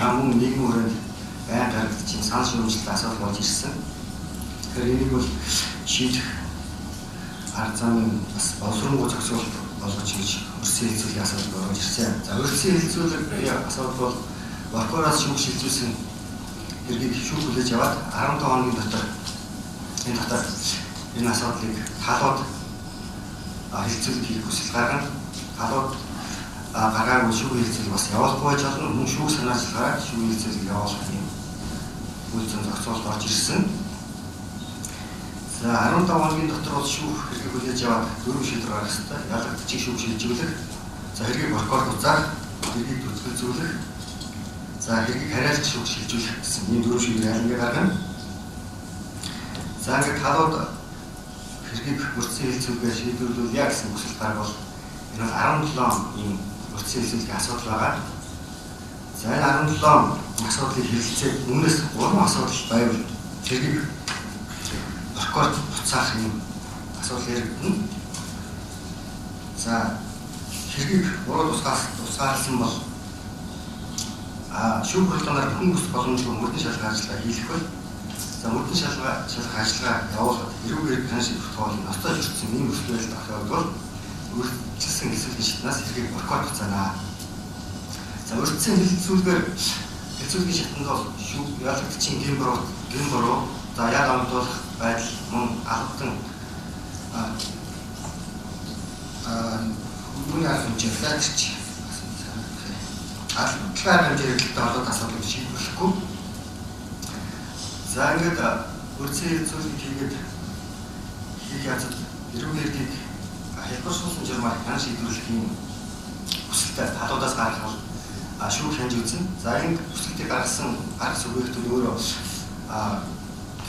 мөн нийгмийн хүрээнд байн гаргагдчихсан санал шүүмжлэлт асуудал болж ирсэн. Тэгэхээр энийг бол шийдэх арга замын бас боловсронгуй зохицуулалт болгож хийж өрсөн хэлцүүлгийн асуудал орж ирсэн. За өрсөн хэлцүүлэг асуудал бол прокуроос шүүх шилжүүлсэн хэргийг шүүх хүлээж аваад 15 хоногийн дотор энэ асуудлыг талууд хэлцүүлэг хийх хүсэл гаргана. Талууд гаргаагүй шүүх хэлцүүлэг бас явуулахгүй байж болно. Мөн шүүх санаачлагаараа шүүх хэлцүүлэг явуулах юм үйл зүйн зохицуулалт орж ирсэн. За 15 хоногийн дотор бол шүүх хэргийг хүлээж аваад 4 шийдвэр гаргах ёстой. Ялгагдчих шүүх шилжүүлэх, за хэргийг прокурор үзэх, хэргийг төсөлзүүлэх, за хэргийг хариалт шүүх шилжүүлэх гэсэн ийм 4 шийдвэр ялгаа гаргана. За ингээд талууд хэргийг өрцөн хэлцүүлгээр шийдвэрлүүлье гэсэн хүсэл гаргавал энэ бол 17 ийм өрцөн хэлцүүлгийн асуудал байгаа. За энэ 17 асуудлыг хэлэлцээд өмнөөс 3 асуудал байвал хэргийг прокурор буцаах юм асуудал яригдана. За хэргийг буруу тусгаарласан бол шүүх хурлаар бүхэн бүс боломжгүй мөрдөн шалгах ажиллагаа хийх бай. За мөрдөн шалгах ажиллагаа явуулахад эрүүг хэрэг хань шийдвэрлэх хоолыг ноцтой жүрсэн ийм өсөлт байдал тохиолдвол үргэлжлсэн хэлцүүлгийн шатнаас хэргийг прокурор буцаана. За өртсөн хэлцүүлгийн шатнд бол шүүх ялгагдчихын гин буруу за яг амтуулах байдал мөн албан хүний арга хэмжээ гэж албан хэмжээтэй холбоотой асуудлыг шийдвэрлэхгүй. За ингээд өрцөн хэлцүүлгийг хийгээд яцад эрүүг хэргийг хэлбэр суусан журмаар хян шийдвэрлэх юм хүсэлтэй талуудаас гаргах шүүх хянж үзэн. За энэ хүсэлтийг гаргасан арга субъектүүд өөрөө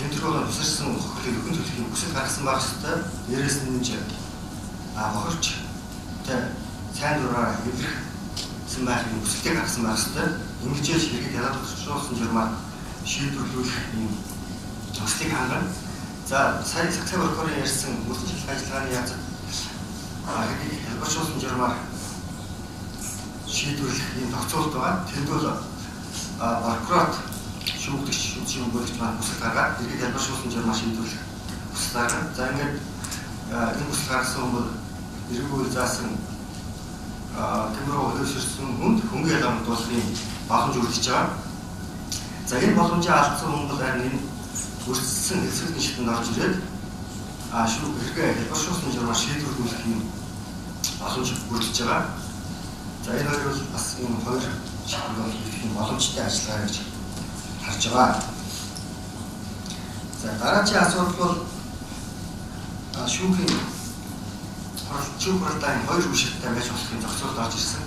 тэмдгэрээр тусарсан хохирлыг өгөн төлөх юм хүсэл гаргасан байх ёстой. Дээрээс нь хохирч сайн дураараа эвлэрсэн байх юм хүсэлтийг гаргасан байх ёстой. Ингэж хэргийг ялгагдуулсан журмаар шийдвэрлүүлэх юм төслийг хангана. За сая саксай прокурорын ярьсан мөрдөн шалгах ажиллагааны яцад хэргийг ялгуулсан журмаар шийдвэрлэх юм тогтцоолт байгаа. Тэнд бол прокурор шүүгдэгч шүүгчийн өгүүлэгч маань хүсэл гаргаад хэргийг ялгуулсан журмаар шийдвэрлэх хүсэл гаргана. За ингээд энэ хүсэл гаргасан хүн эргүүл заасан тэмрүү хөлөөсөрсөн хүнд хөнгө ялгамдуулахын боломж үлдэж байгаа. За энэ боломжийг алдсан хүн бол харин энэ өрсөлдсөн хэлцүүлгийн шатнд орж ирээд шүүх хэрэг ялгуулсан журмаар шийдвэрлэх юм боломж бүрдэж байгаа. За энэ хоёр бол бас энэ хоёр шатнд бол их боломжтой ажиллагаа гэж харж байгаа. За дараагийн асуудал бол шүүхийн хуралдааны хоёр үе шаттай байж болох юм зохицуулалт орж ирсэн.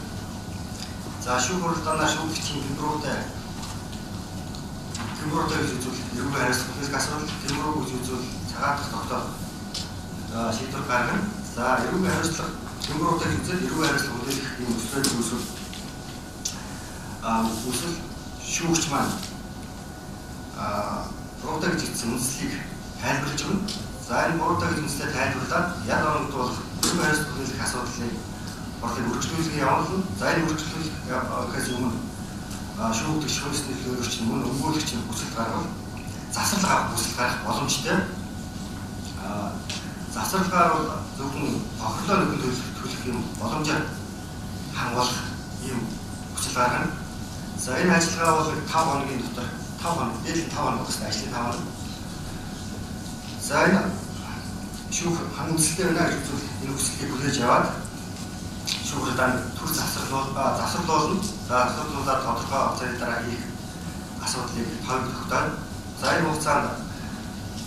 За шүүх хуралдаанаар шүүгчийн тэмрүүтэй гэж үзвэл эрүүл хариуцлагын асуудал, тэмрүү гэж үзвэл цагаат тогтоол шийдвэр гаргана. За эрүүл хариуцлага тэмрүүтэй гэж үзвэл эрүүл хариуцлага үлдээх юм өсвөл үsul шүүгч маань буруутай гэж хэлсэн үндслийг тайлбарлаж өгнө. За энэ буруутай гэж үндслээ тайлбарлаад яг оногд бол эрүүл хариуцлага үлдээх асуудлыг борлыг үргэлжлүүлэх явуулна. За энэ үргэлжлүүлэхээс өмнө шүүгдэгч хөлсний төлөөлөгч мөн өгүүлэгч хүсэл гаргавал засварлага авах хүсэл гаргах боломжтой. Засварлагаар бол зөвхөн тохирлоо нэгэн төлөх юм боломжоор хангуулах юм хүсэл гаргана. За энэ ажиллагаа бол 5 хоногийн дотор 5 хоног дээд 5 хоног гэсэн ажлын 5 хоног. За энэ шүүх хангалттай байна гэж үзвэл энэ хүслийг хүлээж аваад шүүхрийн төр засварлуулна. За засварлуулаад тодорхой хугацааны дараа хийх асуудлыг тогтоно. За энэ хугацаанд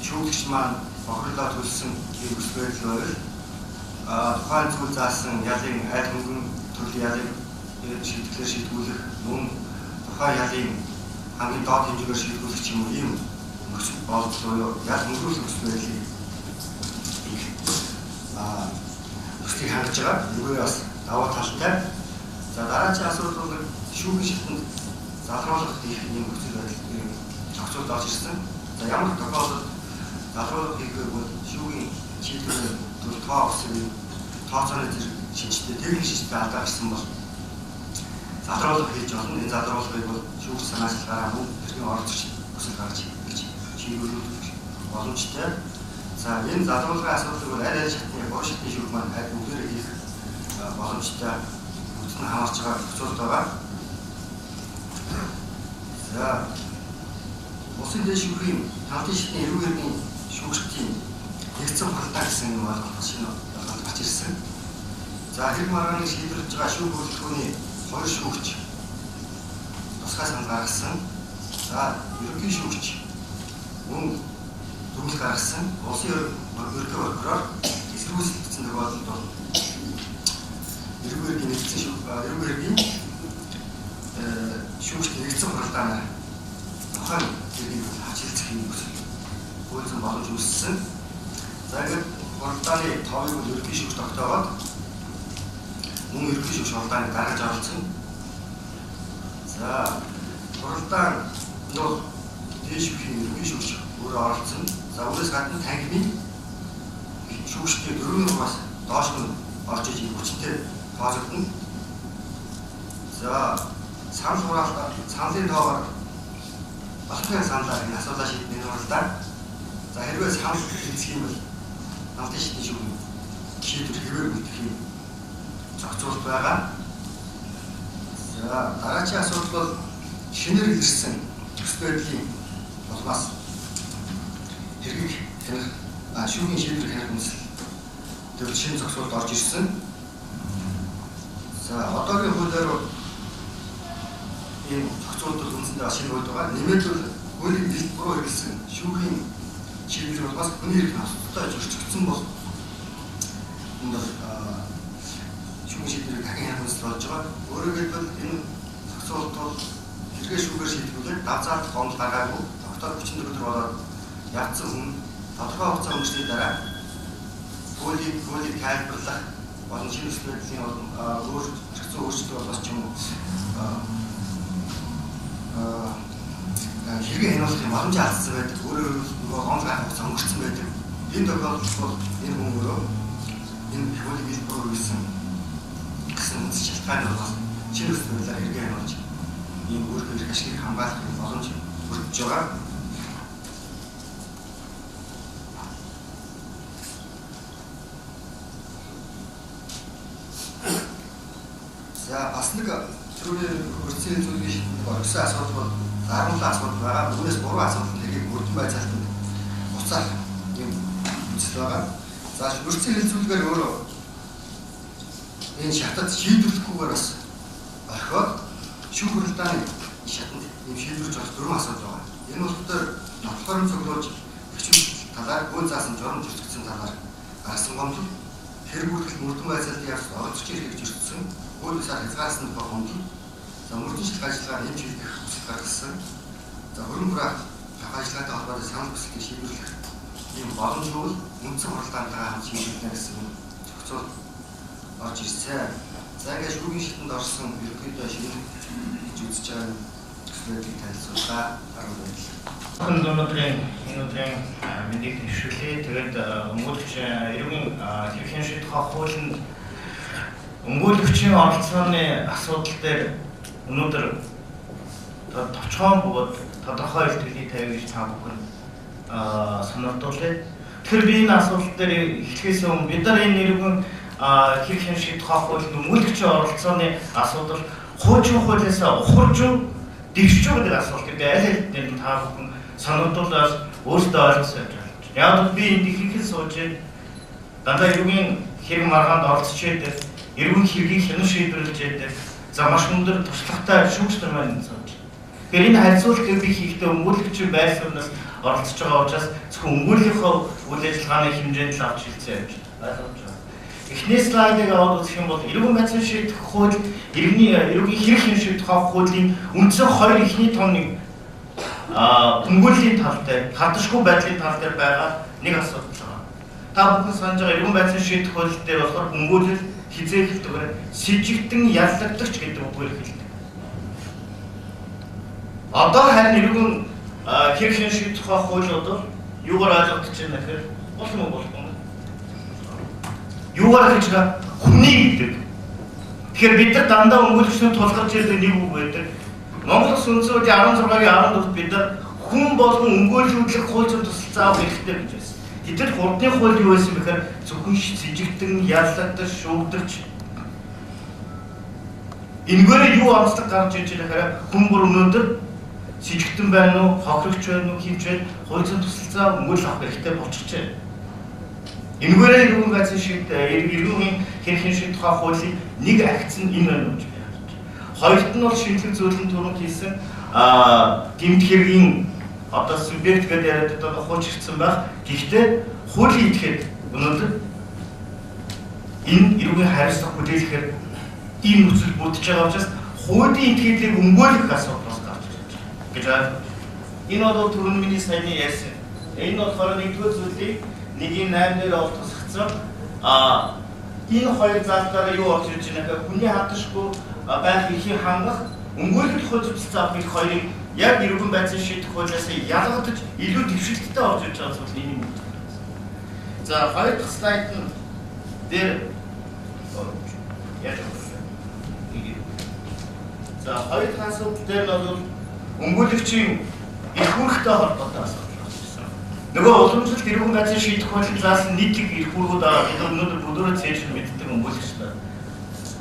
шүүгч маань бохирлоо төлсөн ийм хүсэл байдал байвал тухайн зүйл заасан ялын аль хөнгөн төрлийн ялыг шийдвэрлэх мөн тухайн ялын хамгийн доод хэмжээгээр шийдвэрлэх юм ийм нөхцөл боловсроо яг өнгөрүүлэх нөхцөл байдлыг нөхцөлийг хангаж байгаа. Үүгээр бас даваа талтай. За дараагийн асуудал бол шүүхийн шатнд залруулах хийх юм нөхцөл байдлыг зохицуулж орж ирсэн. За ямар тохиолдолд залруулах хийх бол шүүхийн шийдвэрээр тооцооны зэрэг шинжтэй техник шинжтэй алдаа гарсан бол залруулах хийж болно. Энэ залруулахыг бол шүүх санаачлалаараа мөн тэрний оролцогч хүсэл гаргаж хийж шийдвэрлэх боломжтой. За энэ залруулгын асуудлыг бол аль аль шатны шатны шүүх маань аль бүгдээрээ хийх боломжтой бүтэн хамаарч байгаа нөхцөлд байгаа. За улсын дэд шүүхийн хамтын шатны эрүүл мэндийн шүүгчдийн нэгдсэн хуралдаа гэсэн юм байна. Шинэ гарч ирсэн. За хэрэг маргааныг шийдвэрлэж байгаа шүүх хөтөлбөрийн 2 шүүгч тусгай санал гаргасан. За ерөнхий шүүгч мөн дүгнэлт гаргасан. Улсын ерөнхий прокурор эсэргүүцэлтсэн тохиолдолд бол эрүүгийн нэгдсэн эрүүгийн шүүгч нэгдсэн хуралдаанаар тухайн хэргийг хачилцах юм үйлдэл боломж үүссэн. За ингээд хуралдааны товыг ерөнхий шүүгч тогтоогоод мөн ерөнхий шүүгч хуралдааныг гаргаж оролцсон. За хуралдаан бол дэд шүүхийн ерөнхий шүүгч өөрөө оролцсон. За үүнээс гадна танхимын шүүгчдийн 4-өөс доош нь орж иж хүчтэй тооцогдно. За санал хураалтаа саналын тоогоор болохын саналаар энэ асуудлаа шийдэх нь хуралдаан. За хэрвээ санал хэлцэх юм бол хамтын шатны шүүхийн шийдвэр хэвээр үлдэх юм зохицуулт байгаа. За дараагийн асуудал бол шинээр ирсэн нөхцөл байдлын улмаас хэргийг таних шүүхийн шийдвэр таних үндэслэл төвд шинэ зохицуулт орж ирсэн. За одоогийн хуулиар ийм зохицуултууд үндсэндээ шинэ хууль байгаа. Нэмэлтээр хуулийн дэлбэрөө хэрэглэсэн шүүхийн шийдвэр улмаас хүний эрх асуудалтай зөрчигдсөн бол энэ бол шүүхийн шийдвэрийг дахин хянах үндэслэл болж байгаа. Өөрөөр хэлбэл энэ зохицуулт бол хэрэгээ шүүгээр шийдвэрлээд давцаалт гомдол гаргаагүй тогтоох 44 өдөр болоод явцсан хүн тодорхой хугацаа өнгөрсөний дараа хуулийг тайлбарлах болон шинэ нөхцөл байдлын өөрчлөлт болоос ч юм уу хэрэгээ хянуулахын боломжтой алдсан байдаг. Өөрөөр хэлбэл гомдол гаргах хугацаа өнгөрсөн байдаг. Энэ тохиолдолд бол энэ хүн өөрөө энэ хуулийг хэлбэрээр үүссэн гэсэн шалтгааны улмаас шинэ нөхцөл байдлаар хэрэгээ хянуулж ийм өөрийнхөө эрх ашигыг хамгаалах боломж бүрдэж байгаа. За бас нэг түрүүний өрцөлийн зүйлийн оргисон асуудал бол 17 асуудал байгаа. Үүнээс 3 асуудал хэргийг бүрдэн байцаалтанд буцаах юм үзэл байгаа. За өрцөлийн зүйлгээр өөрөө энэ шатад шийдвэрлэхгүйгээр бас орхиод шүүх хуралдааны шатанд ийм шийдвэрлэж болох 4 асуудал байгаа. Энэ бол тодорхойлон цуглуулж хүчин талаар гүн заасан журам зөрчигдсөн талаар гарсан гомдол хэрэг бүртгэл мөрдөн байцаалтын явц оролцож ирэх гэж зөрчигдсөн хуулиусаар хязгаарласан гомдол за мөрдөн шилдэг ажиллагаа нэмж хийх хүсэл гаргасан за хөрөн хураах ажиллагаатай холбоотой санал хүсэлтийг шийдвэрлэх ийм боломж бол үндсэн хуралдаантайгаа хамт шийдвэрлэнэ гэсэн зохицуулт орж ирсэн. За ингээд шүүхийн шатанд орсон ерөнхийдөө шинэ гэж үзэж байгаа зүйлийг танилцуулгаа арга барил. Өнөөдрийн мэдээг нэвшүүлээ. Тэгээд өмгөөлөгч эрүүгийн хэрхэн шийдэх хуулинд өмгөөлөгчийн оролцооны асуудал дээр өнөөдөр товчхон бөгөөд тодорхой илтгэлийн тавь гэж та бүхэн санагдуулъя. Тэгэхээр би энэ асуудал дээр эхлэхээс өмнө бид нар энэ эрүүгийн хэрхэн шийдэх хуулинд өмгөөлөгчийн оролцооны асуудал хуучин хуулиас ухарж дэвшиж байгаа асуудал гэдэг аль аль та бүхэн санагдуулаад өөртөө ойлгосоо явж байна. Яг би энд ихэнх сууж дандаа эрүүгийн хэрэг маргаанд оролцож байдаг, эрүүгийн хэргийг хянан шийдвэрлэж байдаг. За маш өндөр туршлагатай шүүгч нар маань сууж. Тэгэхээр энэ харьцуултыг би хийхдээ өмгөөлөгчийн байр сууриас оролцож байгаа учраас зөвхөн өмгөөлийнхөө үйл ажиллагааны хэмжээнд л авч хэлцээ явж байна. Эхний слайдыг аваад үзэх юм бол эрүүгийн байцаалт шийдэх хууль, эрүүгийн хэрэг хянан шийдэх хуулийн үндсэн 2 эхний томныг өмгөөллийн тал дээр, хадшгүй байдлын тал дээр байгаа нэг асуудал байна. Та бүхэн санаж байгаа иргэн байцын шийдэх хууль дээр болохоор өмгөөлөл хизээхэлтгээр сэжигдэн яллагдагч гэдэг үгээр хэлдэг. Одоо харин иргэн хэрхэн шийдэх хуулиудаар юугаар ойлгогдож байна гэхээр болох юм болохгүй. Юугаар гэж байгаа хүний гэдэг. Тэгэхээр бид нар дандаа өмгөөлөгчнөө тулгарч ирдэг нэг үг байдаг. Монгол Улсын үндсэн хуулийн 16-гийн 14-т бид нар хүн болгон өмгөөлөгдлөх хууль зүйн тусалцаа авах хэрэгтэй гэж байсан. Гэтэл хурдны хууль юу байсан бэхээр зөвхөн сэжигдэн, яллагдаж, шүүгдэрч энэгээр юу онцлог гарч иж байгаа хэрэг хүн бүр өнөөдөр сэжигдэн байна уу, хохирогч байна уу, хинч байна, хууль зүйн тусалцаа өмгөөлөх авах хэрэгтэй болчихж байна. Энэгээр иргэн байцын иргэн хэрхэн шийдэх хуулийн нэг агц нь энэ байна гэж байна. Хоёрт нь бол шинжлэх зөвлөлийн түрүүнд хийсэн гэмт хэргийн одоо субъект гэдэг яриад байгаа хууч ирсэн байх. Гэхдээ хуулийн этгээд өнөөдөр энэ иргэн хариуцлага хүлээлгэхээр ийм нөхцөл бүрдэж байгаа учраас хуулийн этгээдлийг өмгөөлөх асуудал гарч ирж байна гэж байна. Энэ бол түрүүн миний саяны ярьсан. Энэ болохоор нэгдүгээр зүйлийг 1-8 дээр олдсогцсон. Энэ хоёр заалтаараа юу болж ирж байна гэхээр хүний хадшгүй байх эрхийг хангах өмгөөлөх хууль зүйн их хоёрыг яг иргэн байцын шийдэх хуулиас ялгадаж илүү дэвшилттэй орж ирж байгаа зүйл энэ юм. За хоёр дахь слайд нь дээр яаж вэ? За хоёр дахь асуудал дээр нь бол өмгөөлөгчийн эрх үүрэгтэй холбоотой асуудал. Нөгөө уламжлалт иргэн байцын шийдэх хуулийн заасан нийтлэг эрх үүргүүд бид өнөөдөр бүдүүрээ цээжл мэддэг өмгөөлөгч байна.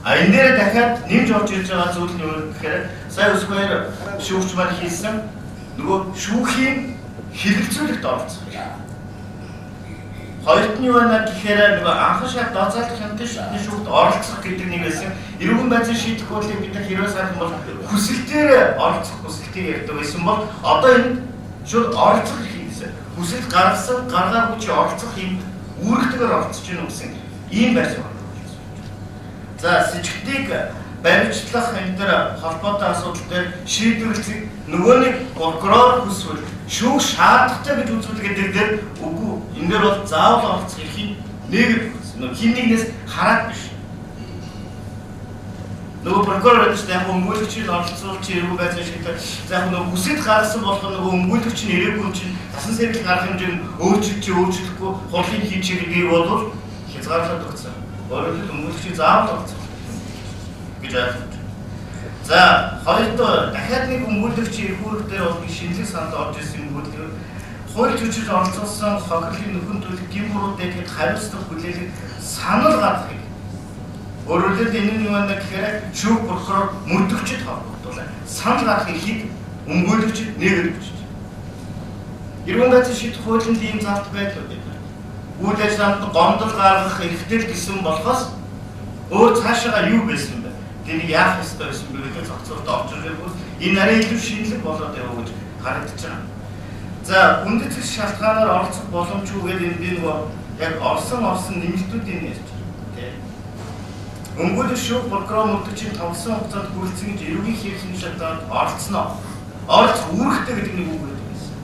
Энэ дээр дахиад нэмж орж ирж байгаа зүйл нь юу гэхээр сая өсгөр шүүгч маань хийсэн нөгөө шүүхийн хэрэгцүүлэгт оролцох. Хоёрт нь юу байна гэхээр нөгөө анхан шат дооцоолох хяналтын шүүгт оролцох гэдэг нэг байсан. Иргэн байцын шийдэх хуулийг бид нар хэрвээ сайхан бол хүсэлтээр оролцох хүсэлтийг ярьдаг байсан бол одоо энэ шууд оролцох хийсэн. Хүсэлт гаргасан гаргаагүй чи оролцох юм үүрэгтэйгээр оролцож гэнэ гэсэн ийм байсан. За сэжигтийг баримтлах энэ төр холбоотой асуудал дээр шийдвэрлэх нөгөө нэг прокурор хүсвэл шүүх шаардлагатай гэж үзүүлгээд дээр үгүй энэ дээр бол заавал оролцох эрхийг нэг хин нэгнээс хараад биш. Нөгөө прокурор гэж яг өмгөөлөгчийг оролцуулж иргэн байцын шийдвэр за яг нөгөө хүсэлт гаргасан болох нөгөө өмгөөлөгч нь ирээгүй чинь тасан сэргийлэх арга хэмжээнд өөрчлөхгүй хурлын хийчихээ бол хязгаарлалт өгсөн. Өөрөөр өмгөөлөгчийг заавал оролцох гэж ойлгож байна. За хоёрдоо дахиад нэг өмгөөлөгчийн эрх үүрэг дээр бол шинжлэх санд орж ирсэн өмгөөлөл хууль зүйчилж оролцуулсан хохирлын нөхөн төлөв гэмбуруудыг хариуцлага хүлээлгэх санал гаргахыг. Өөрөөр хэлбэл энэ нь юу вэ гэхээр шүүх прокурор мөрдөгчд холбогдуулаад санал гаргах эрхийг өмгөөлөгчд нээгэж өгч байна. Иргэн байцын шийдэх хуулийн ийм заалт байдлууд байна. Үйл ажиллагаанд гомдол гаргах эрхтэй гэсэн болохоос өөр цаашаа юу байсан бэ? Тэнийг яах ёстой байсан бэ гэдэг зохицуулалт орж ирэх энэ арай илүү шинэлэг болоод яваа гэж харагдаж байна. За үндэс зэвсэг шалтгаанаар оролцох боломжгүй гэдэг энэ би нөгөө яг орсон нэмэлтүүдийн ярьж байна. Өмгөөлөх шүүх прокурор мөрдөгчийн тавсан хугацаанд хүрэлцэн гэж эрүүгийн хэрхэн шалтгаанд оролцсноо. Оролцох үүрэгтэй гэдэг нэг үг байдаг гэсэн.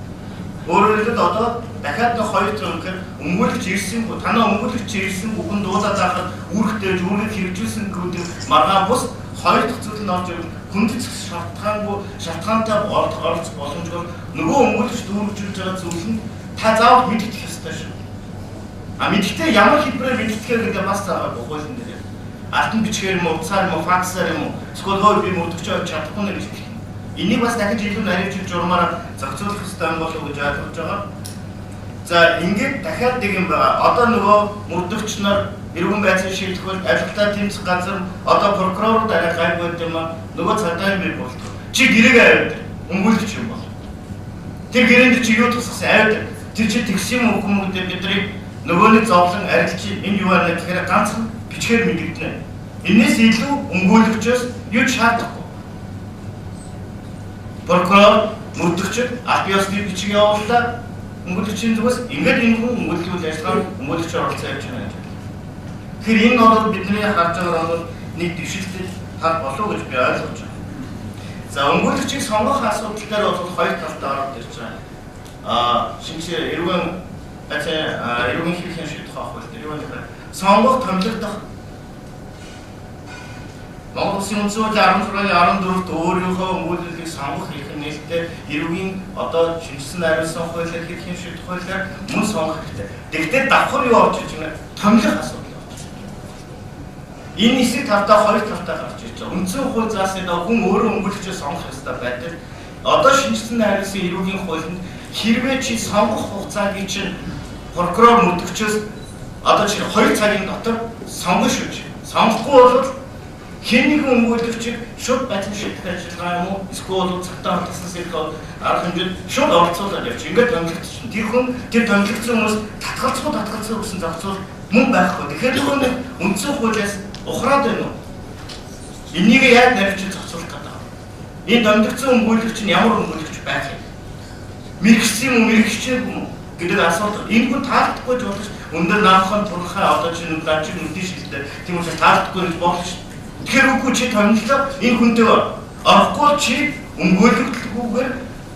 Өөрөөр хэлбэл одоо дахиад нэг хоёр дахь үнэхээр өмгөөлөгч ирсэн бо танаа өмгөөлөгч ирсэн бүхэн дуулаад байхад үүрэгтэй үүрэг хэрэгжүүлсэн гэдэг маргаан бус хоёр дахь зүйл нь орж ирвэл хүндэт шалтгаантай оролцох боломжгүй нөгөө өмгөөлөгч дүүргэж байгаа зүйл нь та заавал мэдэх ёстой шүү. Мэдхдээ ямар хэлбэрээр мэддэхээр гэдэг бас заагаад хуулийн дээр. Алтан бичгээр юм уу, утсаар юм уу, факсаар юм уу, эсвэл би мөрдөгч авч чадахгүй нэ гэж хэлсэн. Энийг бас дахиж илүү наривчилж журмаараа зохицуулах хэрэгтэй юм болов уу гэж ойлгож байгаа. За ингээд дахиад нэг юм байгаа. Одоо нөгөө мөрдөгч нар иргэн байцын шийдэх хууль авилтаа тэмцэх газар одоо прокурорууд арай гайгүй юм аа. Нөгөө цадаан бий болтгоо. Чи гэрээгээ аваад өмгөөлөгч юм бол. Тэр гэрээнд чи юу тусгасан аваад тэр чи тэгс юм уу хүмүүстээ бидний нөгөө нэг зовлон арилж энэ юу байна гэхээр ганцхан бичгээр мэдэгдэнэ. Энээс илүү өмгөөлөгчөөс юу шаардахгүй. Прокурор мөрдөгчд аль биесний бичиг явуулаад өмгөөлөгчийн зүгээс ингээд энэ хүн өмгөөлөх ажиллагаанд өмгөөлөгч оролцоо явж байна гэж. Тэгэхээр энэ бол бидний харж байгаа бол нэг дэвшилтэй хар болов гэж би ойлгож байна. За өмгөөлөгчийг сонгох асуудал дээр бол хоёр талтай ороод ирж байгаа. Шинжлэх эрүүгийн хэрхэн шийдэх авах вэ? Юу вэ? Сонгох томилогдох Монгол Улсын үндсэн хуулийн 16-ийн 14-т өөрийнхөө өмгөөлөлийг сонгох эрх нь нээлттэй эрүүгийн одоо шинжилсэн найруулсан хуулиар хэрхэн шийдэх хуулиар мөн сонгох хэрэгтэй. Тэгвэл давхар юу орж иж байна? Томилох асуудал орж иж байна. Энэ хэсэг тавтаа хоёр талтай гарч ирж байгаа. Үндсэн хууль заасны дагуу хүн өөрөө өмгөөлөгчөө сонгох ёстой байдаг. Одоо шинжилсэн найруулсан эрүүгийн хуулинд хэрвээ чи сонгох хугацаагийн чинь прокурор мөдөгчөөс одоо чи 2 цагийн дотор сонгоно шүү чи. Сонгохгүй бол хэн нэгэн өмгөөлөгчийг шууд бацин шийдэх ажиллагаа юм уу? Эсвэл цагтаа хатсан сэрхэл арга хэмжээнд шууд оролцуулаад явчих. Ингээд томилогдсон. Тэр хүн тэр томилогдсон хүмүүс татгалцсан гэсэн зохицуул мөн байхгүй. Тэгэхээр түрүүний үндсэн хуулиас ухраад байна уу? Энийг яаж нарийн зохицуулах гэдэг вэ? Энэ томилогдсон өмгөөлөгч нь ямар өмгөөлөгч байх юм? Мэргэжсэн юм уу, мэргэжчээгүй юм уу гэдэг асуулт. Энэ хүн таалдахгүй ч болох өндөр наамхан турхай одоо чинь даачиг нүдний шилдэг. Тийм учраас таалдахгүй гэж болох шүү. Тэгэхээр үгүй чи томиллоо энэ хүнтэй орохгүй чи өмгөөлөгдлгүйгээр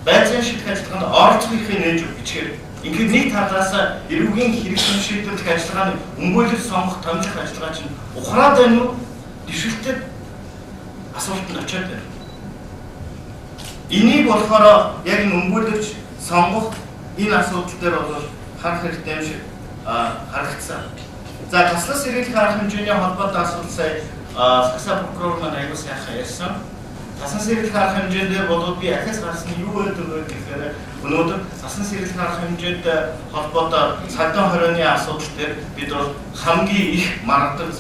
байцаан шийдэх ажиллагаанд оролцох ихээ нээж өг гэхээр ингээд нэг талаас эрүүгийн хэрэгцээ шийдвэрлэх ажиллагааны өмгөөлөлт сонгох томилох ажиллагаа чинь ухраад байна уу? Дэвшилтэд асуултанд очиод байна. Энийг болохоор яг энэ өмгөөлөгч сонгох энэ асуудал дээр бол харах хэрэгтэй юм шиг харагдсан. За таслан сэргийлэх арга хэмжээний холбоотой асуудал сая Сакса прокурор маань аягүй сайхан ярьсан. Таслан сэргийлэх арга хэмжээнд бол би ахиас гарсан юу байдаг вэ гэхээр өнөөдөр таслан сэргийлэх арга хэмжээнд холбоотой цагдаа хорионы асуудал дээр бид бол хамгийн их маргадаг.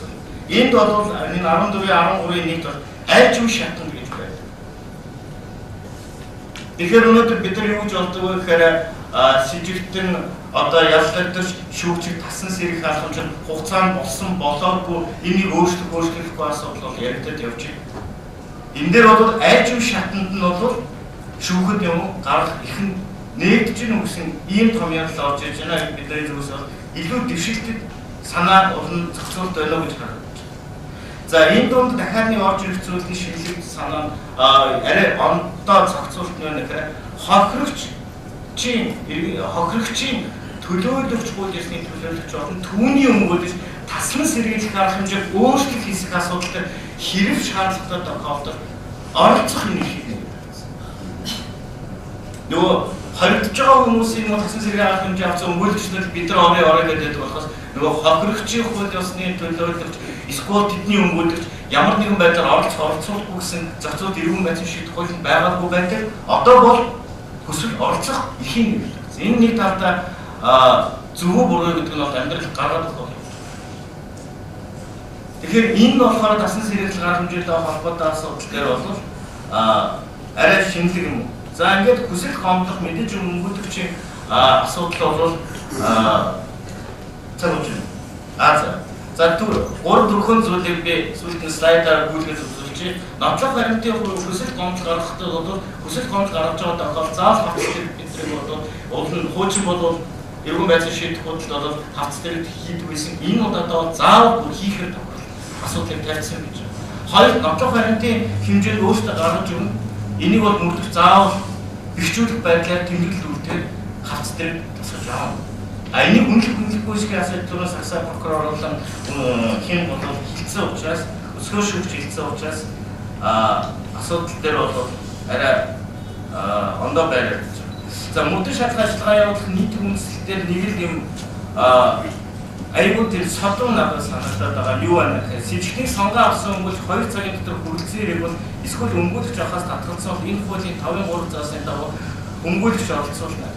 Энд бол энэ 14-13-ийн нэгд бол аль ч үе шатанд гэж байна. Тэгэхээр өнөөдөр бид нар юу гэж болдог вэ гэхээр сэжигтэн одоо яллагдаж шүүгчиг тасан сэргийлэх арга хэмжээнд хугацаанд болсон болоогүй энийг өөрчлөхгүй асуудал бол яригдаад явж байна. Энэ дээр бол аль ч шатанд нь бол шүүхэд юм гарах их нэгдэж гэнэ гэсэн ийм том явдал орж иж байна. Бидний зүйлс бол илүү дэвшилтэд санаа уран зохицуулт байна гэж харагдаж байна. За энэ дунд дахиадны орж ирэх зүйлийн шинэлэг санаа арай ондоо зохицуулт нь байна. Хохирогчийн төлөөлөгч гүйцэтгэлийн төлөөлөгч болон түүний өмгөөлөгч таслан сэргийлэх арга хэмжээг өөрчлөх хэсэг асуудал дээр хэрэг шаардлагатай тохиолдолд оролцох юм шиг. Нөгөө хоригдож байгаа хүмүүсийн таслан сэргийлэх арга хэмжээ авсан өмгөөлөгчнүүд бид нар орой гэдэг болохоос нөгөө хохирогчийн хууль ёсны төлөөлөгч эсвэл тэдний өмгөөлөгч ямар нэгэн байдлаар оролцуулахгүй гэсэн зохицуулт эрүүн байцаан шийдэх хуулинд байгаагүй байдаг. Одоо бол хүсэл оролцох ихийн юм. Энэ нэг талдаа зөв буруу гэдэг нь бол амьдрал гаргаад байна. Тэгэхээр энэ болохоор таслан сэргийлэх арга хэмжээтэй холбоотой асуудал дээр бол арай шинэлэг юм. За ингээд хүсэл гомдох мэдээж өмгөөлөгчийн асуудал бол цаг үеийн. За түр 3-4 зүйлийг би сүүлдээ слайдаар гүйлгэж үзүүлчихье. Нотлох баримтын хүсэл гомдол гаргахад бол хүсэл гомдол гаргаж байгаа тохиолдолд заавал хавц дээр бол уул нь хуучин бол эргэн байцаан шийдэх бодлоо бол хавц дээр хийдэг гэсэн энэ удааdaa заавал бүр хийхээр асуудлыг тавьсан гэж байна. Хоёр нотлох баримтын хэмжээнд өөртөө гаргаж өгнө. Энийг бол мөрдөх заавал бэхжүүлэх байдлаар тэмдэглэл үүргээр хавц дээр тасгаж авах. Энийг үнэлэхгүй шиг асуудлаас Сакса прокурор болон хэн бол хилцсэн учраас өсгөө шүүгч хилцсэн учраас асуудал дээр бол арай ондоо байраад байна. За мөдөр шалгах ажиллагаа явуулах нийтийн үндэслэлээр нэг л юм айгуу тэр содон надад санагдаад байгаа юу байна гэхээр сэжигтний сонгоо авсан өмгөөлж 2 цагийн дотор хүрэлцэн ирэх бол эсвэл өмгөөлөгч авахаас татгалзсан энэ хуулийн 5-3 заасны дагуу өмгөөлөгч оролцуулна.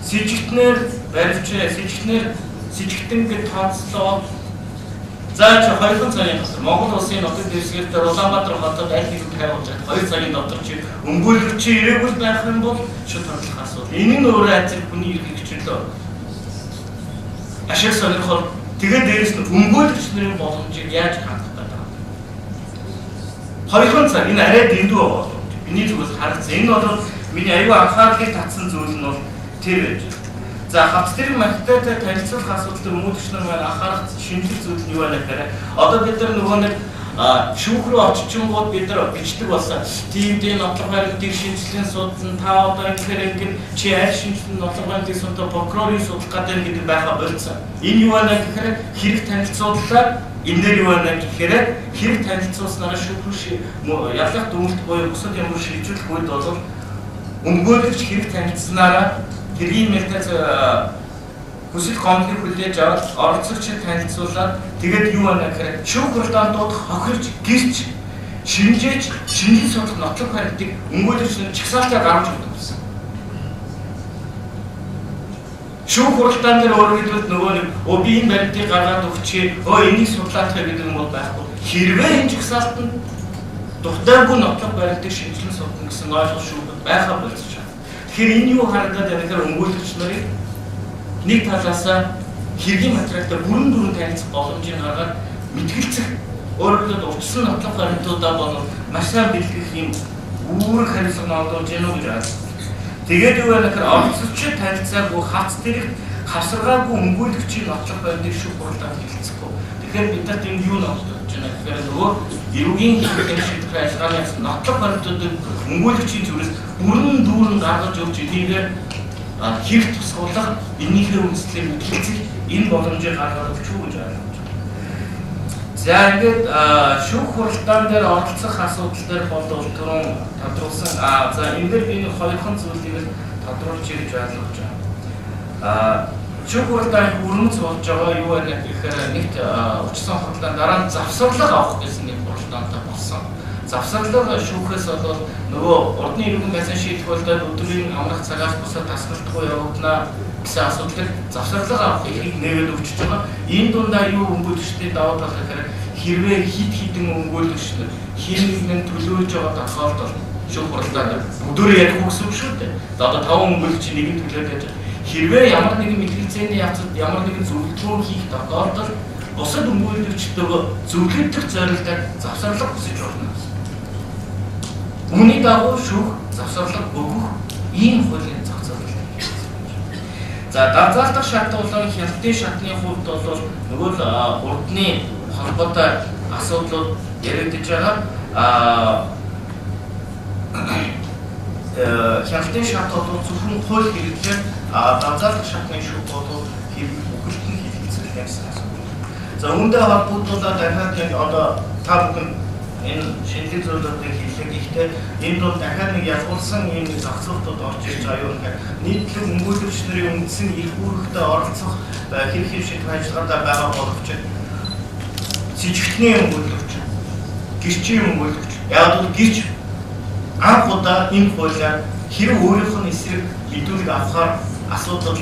Сэжигтнэр баривчаа сэжигтэн гэж тооцлоо. За чи 2 цагийн дотор Монгол улсын нутаг дэвсгэр дээр Улаанбаатар хотод аль нэг тавьж байгаа 2 цагийн дотор чи өмгөөлөгч ирээгүй байх юм бол шууд тодлох асуудал. Энэ нь өөрөө ажил хүний эрхийг хичээлээ. Ашиг сонирхол тэгээд дээрэс нь өмгөөлөгч нарын боломжийг яаж хангах гэдэг юм. 2 цаг энэ арай дэндүү байгаа. Миний зүгээс харагдсан. Энэ бол миний аюу анхаарлыг татсан зүйл нь бол тэр байж. За хавц дээр магтаатай танилцуулах асуудал дээр өмгөөлөгч нар маань анхаарах шинжлэх зүйл нь юу байна гэхээр одоо бид нар нөгөө нэг шүүх рүү очичингууд бид нар бичдэг болсон. Тийм нотлох баримтыг шинжилэн судлан та одоо ингэхээр чи аль шинжилэн нотлох баримтыг судлаа прокурорын судлах гэдэг гэдэг байха болцсон. Энэ юу вэ гэхээр хэрэг танилцууллаа. Энэ дээр юу вэ гэхээр хэрэг танилцуулснараа шүүх рүү ялах дүгнэлт буюу бусад ямар шийдвэрлэх үед бол өмгөөлөгч хэрэг танилцсанараа хэргийн мэлтэй хүсэл гомдлыг хүлээж аваад оролцогчид танилцуулаад тэгээд юу байна гэхээр шүүх хурлаандууд хохирч гэрч шинжээж шинжлэх судлах нотлох баримтыг өмгөөлөгч чагсаалтаар гаргаж өгдөг гэсэн. Шүүх хурлаан дээр өөрөөр хэлбэл нөгөө нэг би энэ баримтыг гаргаад өгчээ энийг судлаах гэдэг юм бол байхгүй. Хэрвээ энэ чагсаалтанд дутаагүй нотлох баримтыг шинжилэн судлах гэсэн ойлгол шүүхэд байхаа болцож байна. Тэгэхээр энэ юу харагдаад байна гэхээр өмгөөлөгч нарыг нэг талаас хэргийн материалтай бүрэн дүрэн танилцах боломжийг гаргаад мэтгэлцэх өөрөөр хэлбэл урьдчилан нотлох баримтуудаа бол маш сайн бэлтгэх юм үүрэг хариуцлага олгож гэнэ үү гэж байна. Тэгээд юу вэ гэхээр оролцогчид танилцаагүй хац дээрх хавсаргаагүй өмгөөлөгчийн нотлох баримтыг шүүх хурлаар хэлцэхгүй. Тэгэхээр бид нар тийм юу нотлох гэж байна гэхээр нөгөө эрүүгийн хэрэг шийдвэр ажиллагааны нотлох баримтуудыг өмгөөлөгчийн зүрээс бүрэн дүүрэн гаргаж өгч энийг хэрэг тусгуулах энийхээ үндэслэлийг мэтгэлцэх энэ боломжийг гаргаад өгч үү гэж ойлгож байна. За ингээд шүүх хурлаан дээр оролцох асуудал дээр бол түрүүн тодруулсан. За энэ дээр би хоёрхан зүйлийг тодруулж ирж ойлгож байна. Шүүх хурлаан өрөмж суулж байгаа юу вэ гэхээр нэгт учсан хурлаан дараа нь завсарлага авах гэсэн нэг хурлаантай болсон. Завсарлага шүүхээс бол нөгөө урдны иргэн байсан шийдвэрлэлд өдрийн амрах цагаас бусад тасгалтгүй явагдана гэсэн асуудлыг завсарлага авах эрхийг нээгээд өгчөж байгаа. Энэ дундаа юу өмгөөлөгчдийн даваа тал гэхээр хэрвээ хид хідэн өмгөөлөгчд хин нэгэн төлөөж байгаа тохиолдолд шүүх хурлаанд өдөрөө ярих гэсэн үг шүү дээ. Одоо 5 өмгөөлөгчийн нэгэн төлөөд яаж хэрвээ ямар нэгэн мэдлэгцээний явцад ямар нэгэн зөвлөгөө хийх тохиолдолд бусад өмгөөлөгчдөө зөвлөгдөх зорилгоор завсарлага хүсэж болно. Үүний дагуу шүүх завсарлага өгөх ийм хуулийн зах зээл. За давзаалтах шат болон хяналтын шатны хувьд бол нөгөө л урдны холбоотой асуудлууд яригдж байгаа. Хяналтын шат бол зөвхөн хууль хэрэглээр давзаалтах шатны шүүх бол бүхэлдэн хийлгэцэх гэсэн асуудал. За үүндээ холбогдуулаад дахиад одоо та бүхэн энэ шинжлэх зөвлөлтийг хийлгэх гэхдээ энэ бол дахиад нэг язгуулсан ийм зах зээлүүд орж ирж байгаа юм хэрэг нийтлэг өмгөөлөгч нарын үндсэн их үүрэгтэй оролцох хэрэг шийдвэр ажиллагаанд байгаа боловч сэжигтний өмгөөлөгч гэрчийн өмгөөлөгч яг бол гэрч анх удаа энэ хуулиар хэрэг өөрийнх нь эсрэг мэдүүлэг авахар асуудал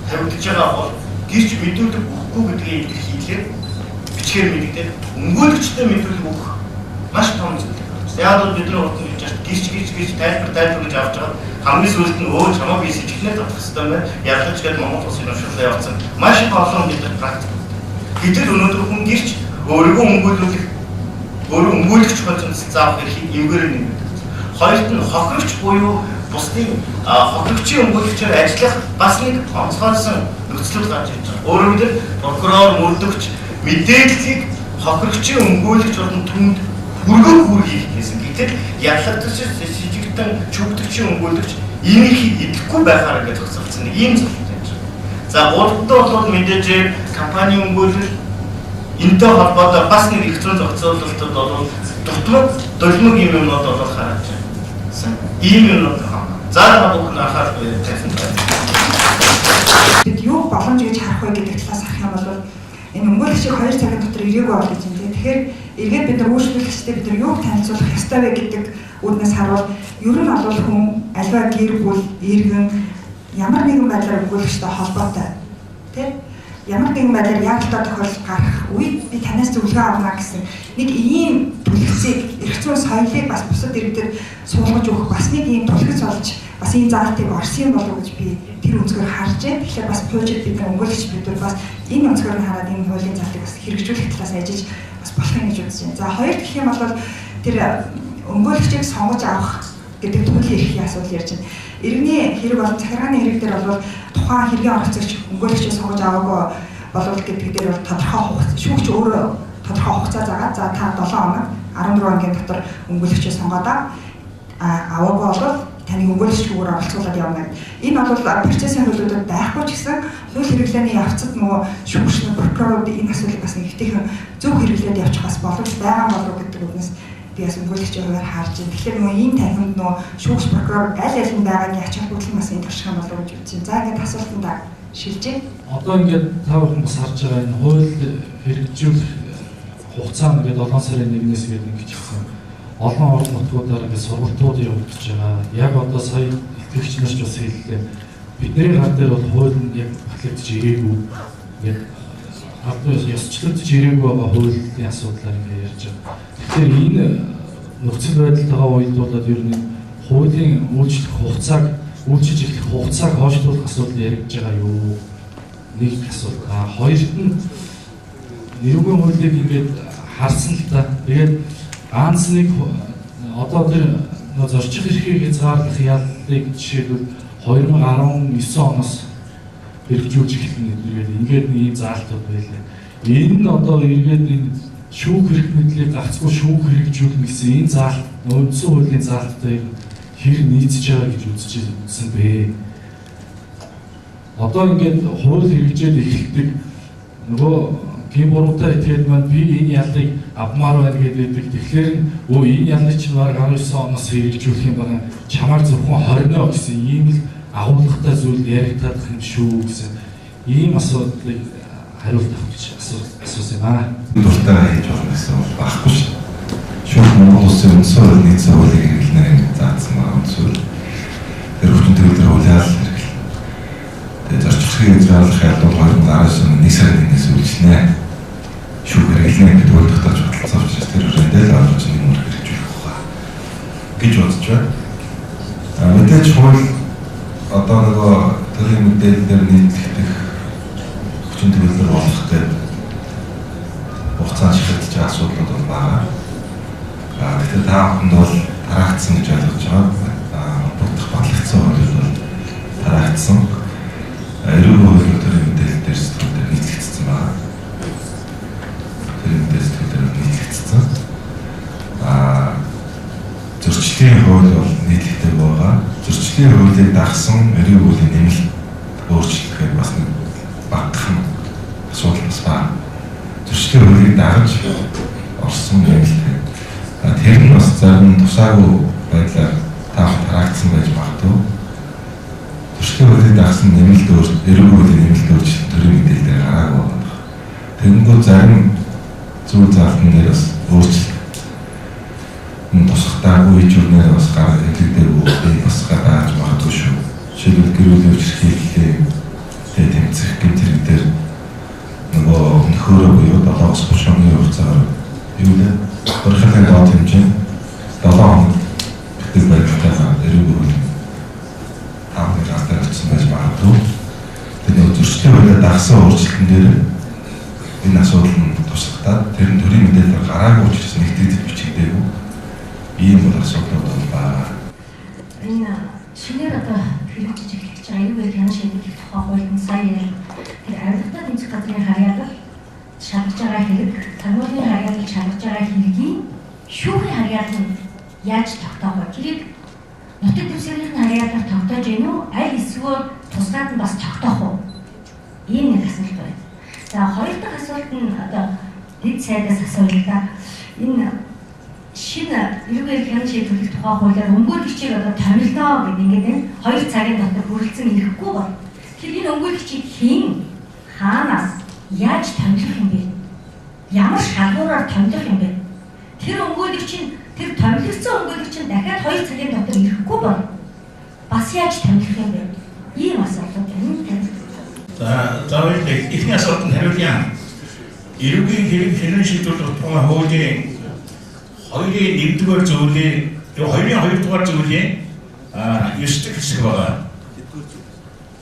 тавигдж байгаа бол гэрч мэдүүлэг өгөхгүй гэдгийг илэрхийлээд бичгээр мэддэг өмгөөлөгчтэй мэдүүлэг өгөх маш том зүйл. Яг бол бидний урд нь гэж гэрч тайлбар гэж авч байгаа. Хамгийн сүүлд нь чамаа би сэжигнээ татах хэрэгтэй байна. Ялгаж гээд Монгол улсын уушралаа явуулсан. Маш их олон бидний практик. Гэтэл өнөөдөр хүн гэрч өөрийгөө өмгөөлөгч болж заах эрхийг эвгээр нэмэгдэж. Хоёрт нь хохирогч буюу бусдын хохирогчийн өмгөөлөгчөөр ажиллах бас нэг онцгойсон нөхцөл гарч ирж байгаа. Өөрөөр хэлбэл прокурор мөрдөгч мэдээллийг хохирогчийн өмгөөлөгч болон түнд хүргэх гэсэн. Гэтэл ялгагдаж сэжигтэн чүгдэгчийн өмгөөлөгч иймэрхий идэхгүй байхаар гэж зохицуулсан нэг ийм зүйл байж байгаа. За гуравтаа бол мэдээж компани өмгөөлөл энэтэй холбоотой бас нэг их зүйн зохицуулалтад бол дутмаг юмнууд бол харагдаж байна. Ийм юмнууд байна. За бүхэн анхаарал тавьсан байна. Бид юу боломж гэж харах вэ гэдэг талаас харах юм бол энэ өмгөөлөгчийг 2 цагийн дотор ирээгүй бол гэж юм. Тэгэхээр эргээд бид нар үйлчлүүлэгчтэй бид нар юуг танилцуулах ёстой вэ гэдэг үүднээс харуул ер нь бол хүн альва гэр бүл иргэн ямар нэгэн байдлаар өмгөөлөгчтэй холбоотой тийм ямар нэгэн байдлаар яг л тохиолдол гарах үед би танаас зөвлөгөө авна гэсэн нэг ийм төлөвцийг эрх зүйн соёлыг бас бусад иргэдэд суулгаж өгөх бас нэг ийм төлөвлөс болж бас ийм заалтыг орсон болов уу гэж би тэр өнцгөр харж байна. Тэгэхээр бас project бид өмгөөлөгч бид бас энэ өнцгөр нь хараад энэ хуулийн залтыг бас хэрэгжүүлэх талаас ажиж бас болох юм гэж үзэж байна. За хоёр гэх юм бол тэр өмгөөлөгчийг сонгож авах гэдэг төрлийн эрхийн асуудал ярьж байна. Иргэний хэрэг болон захиргааны хэрэг дээр бол тухайн хэргийн оролцогч өмгөөлөгчийг сонгож аваагүй болов гэдэг дээр бол тодорхой хугацаа шүүгч өөрөө тодорхой хугацаа заагаад за та 7 хоног 14 ангийн дотор өмгөөлөгчөө сонгоодаа аваагүй бол таныг өмгөөлөгчгүйгээр оролцуулаад явна гэдэг. Энэ бол процессын хөлөөдөд байхгүй ч гэсэн хууль хэрэглээний явцад нөгөө шүүгчнүүд прокурорууд энэ асуудлыг бас нэгтгэхэн зөв хэрэглээд явчих бас боломж байгаа болов гэдэг үгнээс би бас өмгөөлөгчийн хувьд харж байна. Тэгэхээр нөгөө ийм танхимд нөгөө шүүгч прокурор аль аль нь байгааны ач холбогдол бас энэ турших юм болов гэж үзсэн. За ингээд асуултанд шилжээ. Одоо ингээд та бүхэн бас харж байгаа энэ хууль хэрэгжүүлэх хугацаа ингээд 7 сарын 1-ээс гээд ингэж хэлсэн. Олон орон нутгуудаар ингээд сургалтууд явагдаж байгаа. Яг одоо сая итгэгч нар ч бас хэллээ. Бидний гар дээр бол хууль нь яг батлагдж ирээгүй. Ингээд ёсчлогдож ирээгүй байгаа хуулийн асуудлаар ингээд ярьж байгаа. Тэгэхээр энэ нөхцөл байдалтайгаа уялдуулаад ер нь хуулийн үйлчилж эхлэх хугацааг хойшлуулах асуудал яригдж байгаа юу? Нэг асуудал. Хоёрт нь нэрүүгийн хуулийг ингээд харсан л та. Тэгээд ганц нэг одоо тэр зорчих эрхийг хязгаарлах яллыг жишээлбэл 2019 оноос хэрэгжүүлж эхэлнэ гэдэг ингээд нэг ийм заалтууд байлаа. Энэ нь одоо эргээд энэ шүүх эрх мэдлийг гацгүй шүүх хэрэгжүүлнэ гэсэн энэ заалт үндсэн хуулийн заалттай хэр нийцж байгаа гэж үзсэн бэ? Одоо ингээд хууль хэрэгжээд эхэлдэг нөгөө гимбуруутай этгээд маань би энэ яллыг авмаар байна гэдэг. Тэгэхээр энэ яллыг чинь баг 19 оноос хэрэгжүүлэх юм байна. Чамаар зөвхөн 20 гэсэн ийм л агуулгатай зүйл яригдаад байх юм шүү гэсэн ийм асуудлыг хариулт авах гэж асуусан юм аа. Дуртай хийж болно гэсэн бол байхгүй шүү. Шүүх Монгол Улсын үндсэн хуулийн нийцсэн хуулийг хэрэглэнээр заасан байгаа үндсэн хууль. Тэр хүчин төгөлдөр хуулиар хэрэглэн. Тэгээд зорчих эрхийг хязгаарлах ялдууд 2019 оны 1 сарын 1-ээс үргэлжлэнэ. Шүүх хэрэглэнэ гэдэг үйл тогтоож баталсан учраас тэр хүрээндээ л орж нэг мөр хэрэгжүүлэх байгаа гэж бодож байна. Мэдээж хууль одоо нөгөө төрийн мэдээлэлээр нийтлэгдэх хүчин төгөлдөр болох гэдэг хугацаанд шилжиж байгаа асуудлууд бол байгаа. Тэгэхээр та бүхэнд бол тараагдсан гэж ойлгож байгаа. Бодох батлагдсан хуулиуд бол тараагдсан. Эрүүл хуулийн төрийн мэдээлэл дээр сэтгэлдээ нийтлэгдсэн байна. Төрийн мэдээлэл сэтгэлдээ нийтлэгдсэн. Зөрчлийн хууль бол нийтлэгдэх байгаа. Зөрчлийн хуулийг дагсан эрүүл хуулийн нэмэлт өөрчлөлтөөр бас нэг багахан асуудал бас байна. Зөрчлийн хуулийг дагаж орсон нэмэлт тэр нь бас зарим тусаагүй байдлаар тараагдсан байж магадгүй. Зөрчлийн хуулийг дагсан нэмэлт эрүүл хуулийн нэмэлт өөрчлөлт төрийн мэдээлэлээр гараагүй байна. Тэгэнгүүт зарим зүйл заалтнаар бас өөрчлөлт тусгатаагүй журнал бас хэлэгдээгүй бас гаргаж магадгүй шүү. Жишээлбэл гэр бүлийн хүчирхийллээ тэмцэх гэмтэрэг дээр нөгөө нөхөрөө буюу 7-30 хоногийн хугацаагаар юу нэ хөрхөлийн доод хэмжээ 7 хоног гэдэг байдлаар эрүүл хуулийн таамаг гартаар өгсөн байж магадгүй. Тэгээд зөрчлийн хуулиар дагсан өөрчлөлтөн дээр энэ асуудал нь тусгатаад тэр нь төрийн мэдээлэлээр гараагүй учраас нэгтгэж бичигдээгүй. Ийм бол асуудлууд байна. Энэ шинээр одоо хэрэгжиж эхэлж байгаа эрүүл хянах шийдвэрлэх тухай хууль нь сая тэр авилгатай тэмцэх газрын харьяалал шалгаж байгаа хэрэг, таниулын харьяалал шалгаж байгаа хэргийн шүүхийн харьяалал нь яаж тогтоох вэ? Тэрийг нутаг дэвсгэрийн харьяалаар тогтоож гэнэ үү? Аль эсвэл тусгаад нь бас тогтоох уу? Ийм нэг асуулт байна. За хоёр дахь асуулт нь одоо дэд сайдаас асуултаа энэ шинэ эрүүл хянах шийдвэрлэх тухай хуулиар өмгөөлөгчийг одоо томилдоо гэдэг ингээд 2 цагийн дотор хүрэлцэн ирэхгүй бол тэр энэ өмгөөлөгчийг хэн хаанаас яаж томилох юм бэ? Ямар шалгуураар томилох юм бэ? Тэр өмгөөлөгч нь тэр томилсон өмгөөлөгч нь дахиад 2 цагийн дотор ирэхгүй бол бас яаж томилох юм бэ? Ийм асуулт байна. За ихний асуултанд хариулъя. Эрүүл хянах шийдвэрлэх тухай хуулийн хоёрын нэгдүгээр зүйлийн хоёрын хоёрдугаар зүйлийн 9 дэх хэсэг байгаа.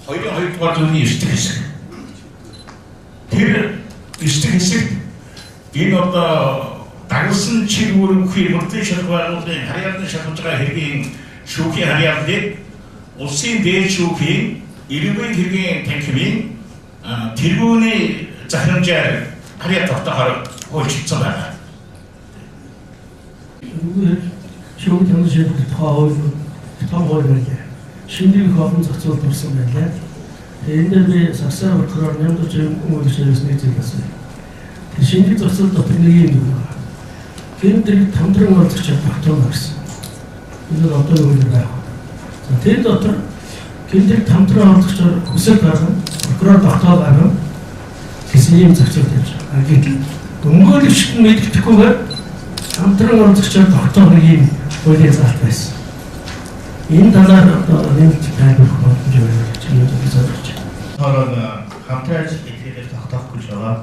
Хоёрын хоёрдугаар зүйлийн 9 дэх хэсэг. Тэр 9 дэх хэсэгт энэ одоо дагсан чиг үүрэггүй мөрдөн шалгуулын харьяалын шалгаж байгаа хэргийн шүүхийн харьяаллыг улсын дээд шүүхийн эрүүл хэргийн танхимын тэргүүний захирамжаар харьяа тогтоохоор хуульчилсан байгаа. Шүүх тэмдэг шийдвэр тухай том хууль байлаа. Шинжлэх ухааны зохицуулт болсон байлаа. Тэгээд энэ дээр би сарсаа болохоор нэмэлт зөвхөн үйлчлүүлсний зүйлээс. Тэгээд шинжлэх зохицуулт дотор нэг юм байна. Гэмтрийг тамдран оролцож багтаана гэсэн. Энэ одоо юу вэ? За тэгээд дотор гэмтрийг тамдран оролцож хүсэл гаргана. Прокурор багтаал гаргана. гэсэн юм зохицуулт явж байгаа. Гэтэл өмгөөлөх шиг мэддэхгүйгээр тамдран оролцож багтаах нэг юм хуулийн заалт байсан. Энэ талаар нэмэлт тайлбар боломж байна гэж би зөвлөж байна. Хамтран ажил хийхээр тогтоох гэж байгаа.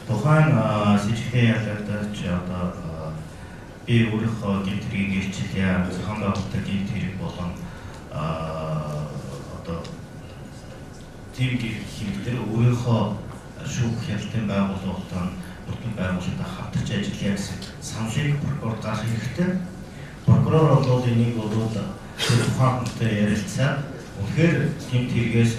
Тухайн сэжигтэй ялгадаж одоо би өөрийнхөө гэмтрийг ирчлээ. Зохион байгуулалтын гэмтрийг болон одоо тийм гэмтрээр өөрийнхөө шүүх хяналтын байгууллагатай бүрдэн байгууллагатай хамтарч ажиллая гэсэн саналыг прокурор гаргах хэрэгтэй. Прокурор бол энийг бол тухайнтай ярилцаад үнэхээр гэмтэргээс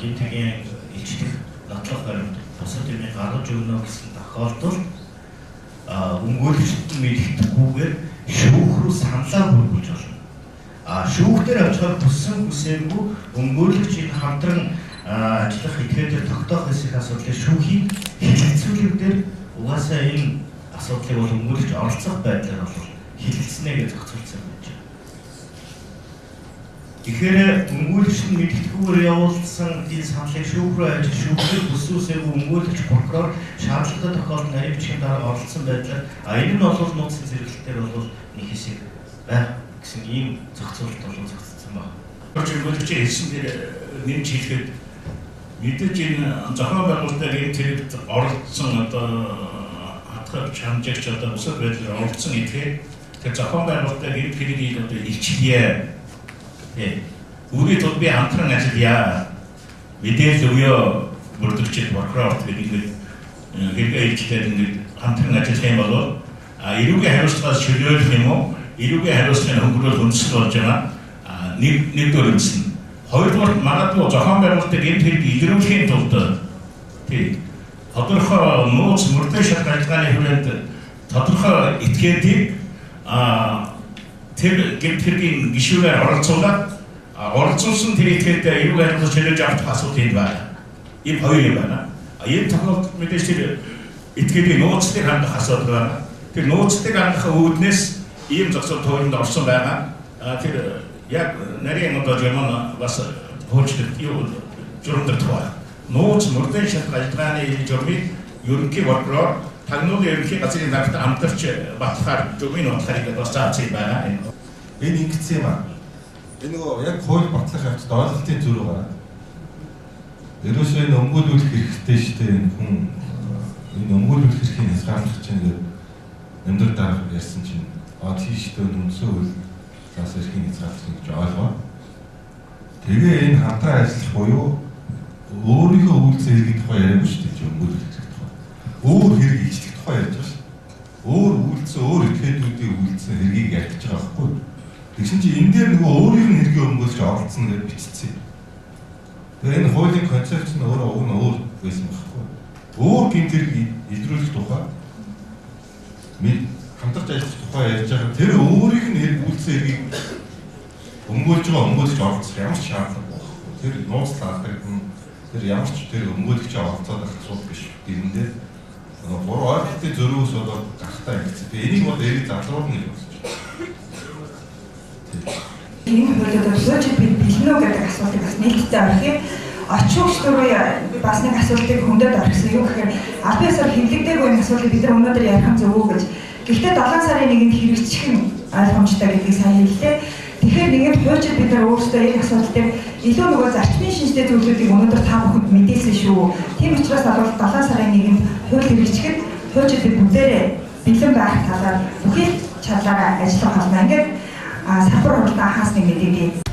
гэмтэргийн илчлэх нотлох баримт бусад юмыг гаргаж өгнө гэсэн тохиолдолд өмгөөлөгчд мэддэхгүйгээр шүүх рүү саналаа хүргэж болно. Шүүх дээр очихоор хүсээгүй өмгөөлөгчийн хамтран ажиллах этгээдээр тогтоох хэсэг асуудлыг шүүхийн хэлэлцүүлэгдээр угаасаа энэ асуудлыг бол өмгөөлөгч оролцох байдлаар бол хэлэлцэнэ гэж зохицуулсан байж байна. Тэгэхээр өмгөөлөгч нь мэддэхгүйгээр явуулсан энэ саналыг шүүх рүү ажил шүүхээр бүсүүсэйг өмгөөлөгч прокурор шаардлагатай тохиолдолд нарийн бичгийн дараа оролцсон байдлаар энэ нь бол нууцын зэрэглэлтээр бол нэг хэсэг байх гэсэн ийм зохицуулалт бол зохицсон байна. Өмгөөлөгчийн хэлсэн дээр нэмж хэлэхэд мэдээж энэ зохион байгуулалтын энэ зэрэгт оролцсон одоо хатгах чамжигч одоо бусад байдлаар оролцсон гэдгээ тэр зохион байгуулалтын энэ хэргийг одоо илчлэе. Үүний тулд би хамтран ажиллая. Мэдээлэл өгөө бүрдэгчд прокурорт гэдэг хэрэгээ илчлээд ингээд хамтран ажиллах юм бол эрүүгийн хариуцлагаас чөлөөлөх юм уу? Эрүүгийн хариуцлагын хөнгөрөөл хүнсэл болж байгаа. Нэгдүгээр үндсэн. Хоёрдугаар магадгүй зохион байгуулалтын энэ хэрэг илрүүлэхийн тулд тодорхой нууц мөрдөө шалтгааны хүрээнд тодорхой этгээдийг тэр гэмтэргийн гишүүрээр оролцуулаад оролцуулсан тэр этгээдээ эрүүг хариуцлага чөлөөж авах асуудал юм байна. Ийм хоёр юм байна. Энэ тохиолдолд мэдээж тэр этгээдийн нууцлыг хангах асуудал байна. Тэр нууцлыг хангах үүднээс ийм зохицуулт хуулинд орсон байгаа. Тэр яг нарийн одоо журман бас хуучлалт юу журманд тухай. Нууц мөрдөө шалтгааны журмыг ерөнхий прокурор тагнуулын ерөнхий газрын дарагт хамтарч батлахаар журмын батлахыг бас заасан байгаа. Энэ ингэсэн юм аа. Энэ нөгөө яг хууль батлах явцад ойлголтын зүрх байгаа. Ерөөсөө энэ өмгөөлүүлэх хэрэгтэй шүү дээ. Энэ хүн энэ өмгөөлүүлэх эрхийг хязгаарлах чинь нэмдэр дарга ярьсан чинь тийштэй нүнсөө үл заас эрхийг хязгаарлах гэж ойлгоо. Тэгээ энэ хамтран ажиллах буюу өөрийнхөө үйлдэл хэргийн тухай яриаггүй шүү дээ. Өмгөөлөх хэрэг тухай. Өөр хэрэг ижлэх тухай ярьж байгаа шүү. Өөр үйлдэл өөр этгээдүүдийн үйлдэл хэргийг ярьж байгаа байхгүй. Тэгсэн чинь энэ дээр нөгөө өөрийнх нь хэргийн өмгөөлж оролцсон гэж бичсэн. Тэгээ энэ хуулийн концепц нь өөрөө уг нь өөр байсан байхгүй. Өөр гэмтэрэг илрүүлэх тухай хамтарч ажиллах тухай ярьж байгаа. Тэр өөрийнх нь хэрэг үйлдэл хэргийг өмгөөлж байгаа өмгөөлж оролцох ямар ч шаардлага байхгүй. Тэр нууцлаадаг нь тэр ямар ч тэр өмгөөлөгч оролцоод байх асуудал биш. Эндээ буруу ойлголтын зөрүүс болоод гарахтаа ингэсэн. Тэгээ энийг бол эрийг залруулна гэж бодож байна. Энэ хуулиуд сууж бэлэн үү гэдэг асуултыг бас нийтдээ орхив. Очигч дөрөв бас нэг асуултыг хөндөд орхисон. Юу гэхээр албан ёсоор хэвлэгдээгүй юм асуултыг бид нар өнөөдөр ярих нь зөв үү гэж. Гэхдээ 7 сарын 1-нд хэрэгжих нь ойлгомжтой гэдгийг сайн хэллээ. Тэгэхээр нэгэн хуульчид бид нар өөрсдөө энэ асуудлыг илүү нөгөө зарчмын шинжтэй зүйлүүдийг өнөөдөр та бүхэнд мэдээлсэн шүү. Тийм учраас бол 7 сарын 1-нд хууль хэрэгжихэд хуульчид бид бүгдээрээ бэлэн байх талаар бүхэл чадлаараа ажиллах болно. Ингээд сарбар хурдан хаас нэг мэдээлэл